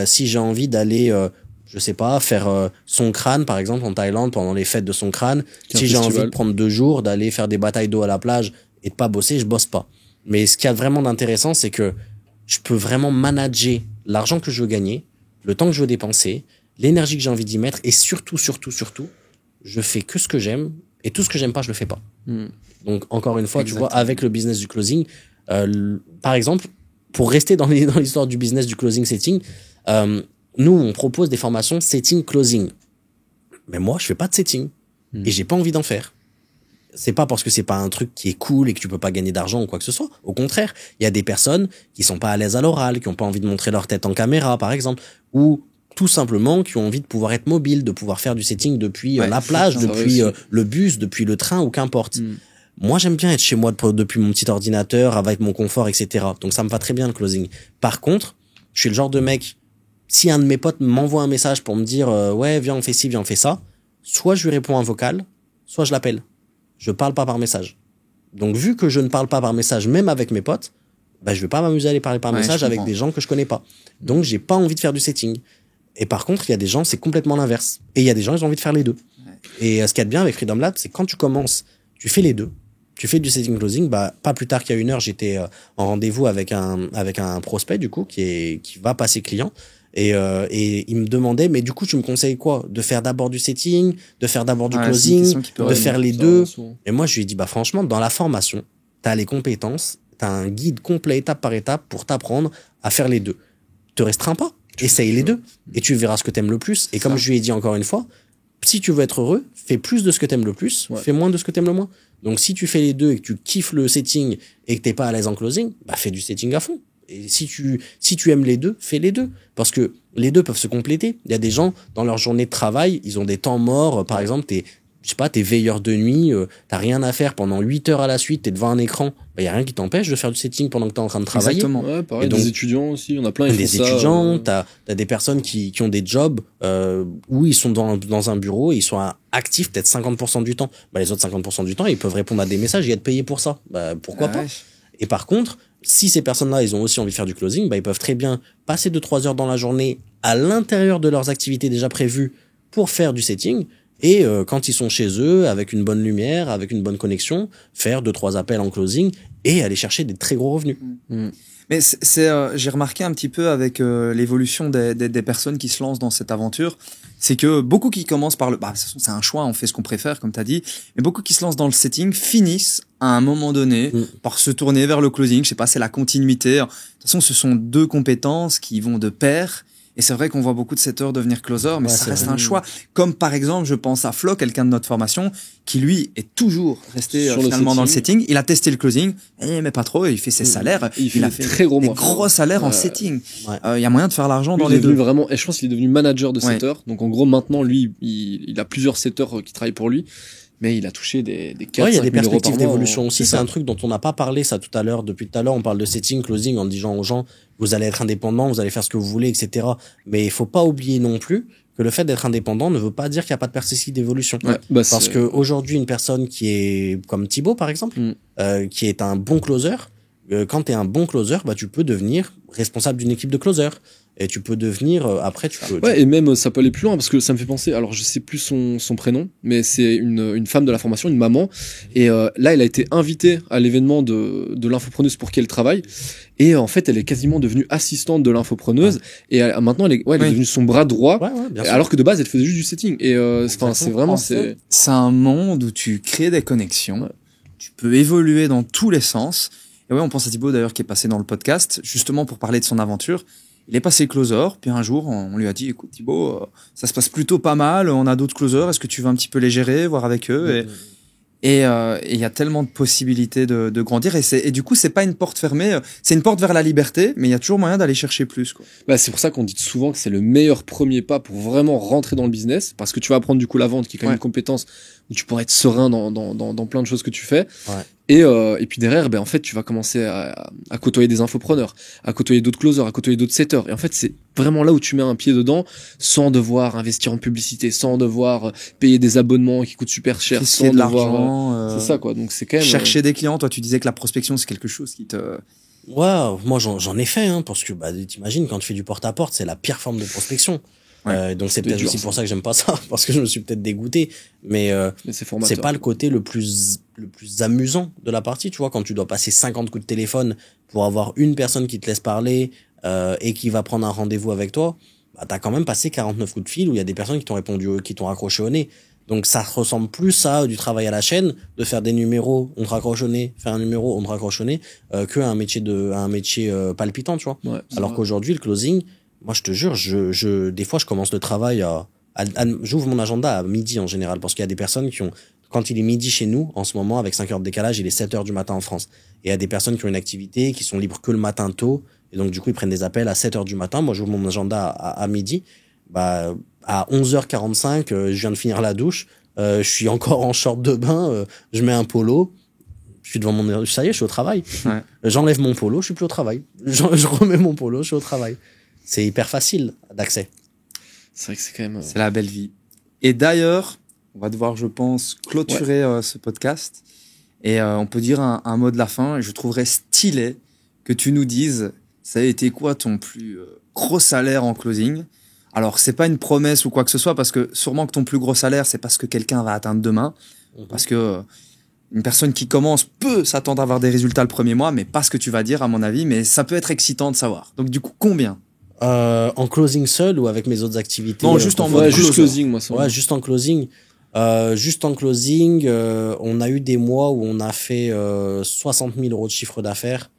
Si j'ai envie d'aller je sais pas, faire Songkran par exemple en Thaïlande pendant les fêtes de Songkran. Si j'ai envie de prendre 2 jours, d'aller faire des batailles d'eau à la plage et de pas bosser, je bosse pas. Mais ce qu'il y a vraiment d'intéressant, c'est que je peux vraiment manager l'argent que je veux gagner, le temps que je veux dépenser, l'énergie que j'ai envie d'y mettre et surtout, je fais que ce que j'aime et tout ce que j'aime pas, je le fais pas. Donc encore une fois, tu vois, avec le business du closing, par exemple, pour rester dans l'histoire du business du closing setting, nous, on propose des formations setting closing. Mais moi, je fais pas de setting. Et j'ai pas envie d'en faire. C'est pas parce que c'est pas un truc qui est cool et que tu peux pas gagner d'argent ou quoi que ce soit. Au contraire, il y a des personnes qui sont pas à l'aise à l'oral, qui ont pas envie de montrer leur tête en caméra, par exemple, ou tout simplement qui ont envie de pouvoir être mobiles, de pouvoir faire du setting depuis la plage, c'est depuis vrai aussi. le bus, depuis le train ou qu'importe. Moi, j'aime bien être chez moi depuis mon petit ordinateur, avec mon confort, etc. Donc, ça me va très bien le closing. Par contre, je suis le genre de mec, si un de mes potes m'envoie un message pour me dire ouais, viens, on fait ci, viens, on fait ça, soit je lui réponds en vocal, soit je l'appelle. Je parle pas par message. Donc, vu que je ne parle pas par message, même avec mes potes, bah, je vais pas m'amuser à aller parler par message avec des gens que je connais pas. Donc, j'ai pas envie de faire du setting. Et par contre, il y a des gens, c'est complètement l'inverse. Et il y a des gens, ils ont envie de faire les deux. Et ce qu'il y a de bien avec Freedom Lab, c'est quand tu commences, tu fais les deux. Tu fais du setting closing, bah, pas plus tard qu'il y a 1 heure, j'étais en rendez-vous avec un prospect, du coup, qui va passer client. Et il me demandait, mais du coup, tu me conseilles quoi? De faire d'abord du setting, de faire d'abord du closing, de faire les deux. Et moi, je lui ai dit, bah, franchement, dans la formation, t'as les compétences, t'as un guide complet étape par étape pour t'apprendre à faire les deux. Te restreins pas. Essaye les deux. Et tu verras ce que t'aimes le plus. Et comme je lui ai dit encore une fois, si tu veux être heureux, fais plus de ce que t'aimes le plus, fais moins de ce que t'aimes le moins. Donc, si tu fais les deux et que tu kiffes le setting et que t'es pas à l'aise en closing, bah, fais du setting à fond. Et si tu aimes les deux, fais les deux. Parce que les deux peuvent se compléter. Il y a des gens, dans leur journée de travail, ils ont des temps morts. Par exemple, t'es veilleur de nuit, t'as rien à faire pendant 8 heures à la suite, t'es devant un écran. Bah, y a rien qui t'empêche de faire du setting pendant que t'es en train de travailler. Exactement. Ouais, pareil, et donc, des étudiants aussi, on a plein, ils des font ça, étudiants, t'as des personnes qui ont des jobs, où ils sont dans un bureau et ils sont actifs peut-être 50% du temps. Bah, les autres 50% du temps, ils peuvent répondre à des messages et être payés pour ça. Bah, pourquoi pas? Et par contre, si ces personnes-là, ils ont aussi envie de faire du closing, bah, ils peuvent très bien passer 2-3 heures dans la journée à l'intérieur de leurs activités déjà prévues pour faire du setting. Et quand ils sont chez eux, avec une bonne lumière, avec une bonne connexion, faire 2-3 appels en closing et aller chercher des très gros revenus. Mais j'ai remarqué un petit peu avec l'évolution des personnes qui se lancent dans cette aventure, c'est que beaucoup qui commencent par de toute façon, c'est un choix, on fait ce qu'on préfère, comme t'as dit, mais beaucoup qui se lancent dans le setting finissent à un moment donné par se tourner vers le closing. Je sais pas, c'est la continuité. De toute façon, ce sont deux compétences qui vont de pair. Et c'est vrai qu'on voit beaucoup de setters devenir closer, mais ça reste un choix. Comme par exemple, je pense à Flo, quelqu'un de notre formation, qui lui est toujours resté finalement dans le setting. Il a testé le closing, mais pas trop. Il fait ses salaires. Il a fait très gros des gros salaires en setting. Il y a moyen de faire l'argent dans les deux. Vraiment, et je pense qu'il est devenu manager de setters. Donc en gros, maintenant, lui, il a plusieurs setters qui travaillent pour lui. Mais il a touché des 4 il y a des 5 000 perspectives euros par mois d'évolution aussi. C'est un truc dont on n'a pas parlé ça tout à l'heure. Depuis tout à l'heure, on parle de setting, closing en disant aux gens, vous allez être indépendant, vous allez faire ce que vous voulez, etc. Mais il faut pas oublier non plus que le fait d'être indépendant ne veut pas dire qu'il n'y a pas de perspective d'évolution. Parce que aujourd'hui, une personne qui est comme Thibaut, par exemple, qui est un bon closer, quand tu es un bon closer, bah, tu peux devenir responsable d'une équipe de closers. Et tu peux devenir, après, tu peux... et même, ça peut aller plus loin, parce que ça me fait penser, alors je sais plus son prénom, mais c'est une femme de la formation, une maman, et là, elle a été invitée à l'événement de l'infopreneuse pour qui elle travaille, et en fait, elle est quasiment devenue assistante de l'infopreneuse, et maintenant, elle est devenue son bras droit, alors que de base, elle faisait juste du setting, et c'est vraiment... C'est un monde où tu crées des connexions, tu peux évoluer dans tous les sens, et on pense à Thibaut d'ailleurs qui est passé dans le podcast, justement pour parler de son aventure. Il est passé closer, puis un jour, on lui a dit, écoute Thibaut, ça se passe plutôt pas mal, on a d'autres closers, est-ce que tu veux un petit peu les gérer, voir avec eux? Et il y a tellement de possibilités de grandir, et du coup, c'est pas une porte fermée, c'est une porte vers la liberté, mais il y a toujours moyen d'aller chercher plus, quoi. C'est pour ça qu'on dit souvent que c'est le meilleur premier pas pour vraiment rentrer dans le business, parce que tu vas apprendre du coup la vente, qui est quand même une compétence où tu pourrais être serein dans plein de choses que tu fais. Et puis derrière, en fait, tu vas commencer à côtoyer des infopreneurs, à côtoyer d'autres closers, à côtoyer d'autres setters. Et en fait, c'est vraiment là où tu mets un pied dedans, sans devoir investir en publicité, sans devoir payer des abonnements qui coûtent super cher, sans devoir... C'est ça, quoi. Donc c'est quand même... Chercher des clients. Toi, tu disais que la prospection, c'est quelque chose qui te... Ouais, moi j'en ai fait, parce que t'imagines, quand tu fais du porte-à-porte, c'est la pire forme de prospection. Donc c'est peut-être aussi pour ça que j'aime pas ça, parce que je me suis peut-être dégoûté, mais c'est pas le côté le plus amusant de la partie, tu vois, quand tu dois passer 50 coups de téléphone pour avoir une personne qui te laisse parler et qui va prendre un rendez-vous avec toi, t'as quand même passé 49 coups de fil où il y a des personnes qui t'ont répondu, qui t'ont raccroché au nez. Donc ça ressemble plus à du travail à la chaîne, de faire des numéros, on te raccroche au nez, faire un numéro, on te raccroche au nez, que un métier palpitant, tu vois. Alors qu'aujourd'hui, le closing, moi, je te jure, des fois, je commence le travail j'ouvre mon agenda à midi en général, parce qu'il y a des personnes qui ont, quand il est midi chez nous, en ce moment, avec 5 heures de décalage, il est 7 heures du matin en France. Et il y a des personnes qui ont une activité, qui sont libres que le matin tôt, et donc, du coup, ils prennent des appels à 7 heures du matin. Moi, j'ouvre mon agenda à midi. Bah, à 11h45, je viens de finir la douche, je suis encore en short de bain, je mets un polo, je suis devant mon... Ça y est, je suis au travail. Ouais. J'enlève mon polo, je suis plus au travail. Je remets mon polo, je suis au travail. C'est hyper facile d'accès. C'est vrai que c'est quand même... C'est la belle vie. Et d'ailleurs, on va devoir, je pense, clôturer ce podcast. Et on peut dire un mot de la fin. Et je trouverais stylé que tu nous dises, ça a été quoi ton plus gros salaire en closing? Alors, c'est pas une promesse ou quoi que ce soit, parce que sûrement que ton plus gros salaire, c'est parce que quelqu'un va atteindre demain. Parce que une personne qui commence peut s'attendre à avoir des résultats le premier mois, mais pas ce que tu vas dire, à mon avis. Mais ça peut être excitant de savoir. Donc, du coup, combien? En closing seul ou avec mes autres activités? Non, juste en mode Ouais, juste closing, moi, ça. Ouais, juste en closing. Juste en closing, on a eu des mois où on a fait 60 000 euros de chiffre d'affaires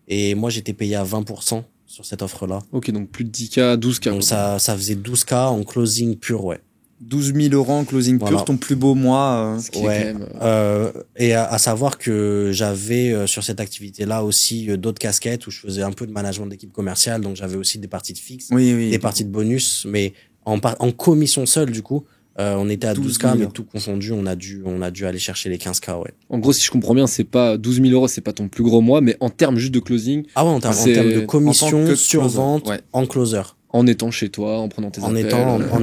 et moi j'étais payé à 20% sur cette offre-là. Ok, donc plus de 10K, 12K. Donc ça faisait 12K en closing pur, ouais. 12 000 euros en closing pur, Voilà. ton plus beau mois. Ce qui est Ouais. quand même... Et à savoir que j'avais sur cette activité-là aussi d'autres casquettes où je faisais un peu de management d'équipe commerciale, donc j'avais aussi des parties de fixe, Oui, oui. des parties de bonus, mais en commission seule du coup. On était à 12 12K, 000. mais tout confondu, on a dû aller chercher les 15K, ouais. En gros, si je comprends bien, c'est pas 12 000 euros, c'est pas ton plus gros mois, mais en termes juste de closing, Ah ouais, en termes C'est- de en tant commission que sur closer, vente ouais. en closer. en étant chez toi, en prenant tes En appels...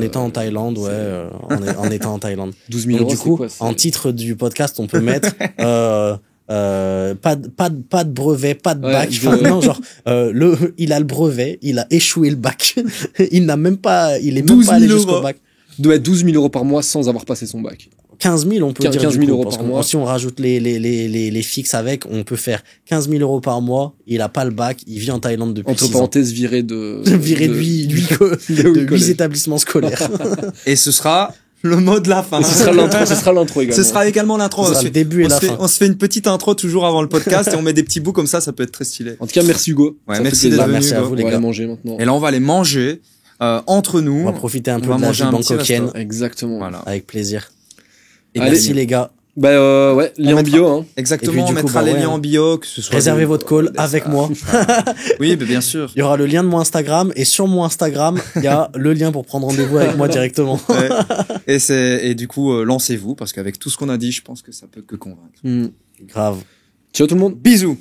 étant en Thaïlande, ouais, en étant en Thaïlande. 12 000 Donc euros, du c'est coup, quoi, c'est- en titre du podcast, on peut mettre pas de brevet, pas de Ouais, bac. de- Enfin, non, genre il a le brevet, il a échoué le bac. Il est même pas 12 000 allé euros. jusqu'au bac. doit être 12 000 euros par mois sans avoir passé son bac. 15 000, on peut 15 dire 000 du coup, euros parce par que mois. si on rajoute les fixes avec, on peut faire 15 000 euros par mois. Il a pas le bac, il vit en Thaïlande depuis Entre 6 ans. parenthèses, viré de... Viré de 8 collège. établissements scolaires. Et ce sera le mot de la fin. Et ce sera l'intro également. Ce sera également l'intro. Ce sera le début et la fin. On se fait une petite intro toujours avant le podcast et on met des petits bouts comme ça peut être très stylé. En tout cas, merci Hugo. Ouais, Ça merci fait plaisir. d'être venu, Merci à Hugo. vous, On les va gars. aller manger maintenant. Et là, on va aller manger entre nous. On va profiter un On peu va de la manger vie un petit bangkokienne resto. Exactement. Voilà. avec plaisir. Et Allez. Merci les gars. Bah ouais, lien mettra- bio, hein. Exactement, Et puis, on du coup, mettra bah les ouais, liens hein. en bio, que ce soit. Réservez le- votre call des- avec moi. Oui, mais bien sûr. Il y aura le lien de mon Instagram et sur mon Instagram, il y a le lien pour prendre rendez-vous avec moi directement. Ouais. Et du coup, lancez-vous parce qu'avec tout ce qu'on a dit, je pense que ça peut que convaincre. Hmm. Grave. Ciao tout le monde. Bisous.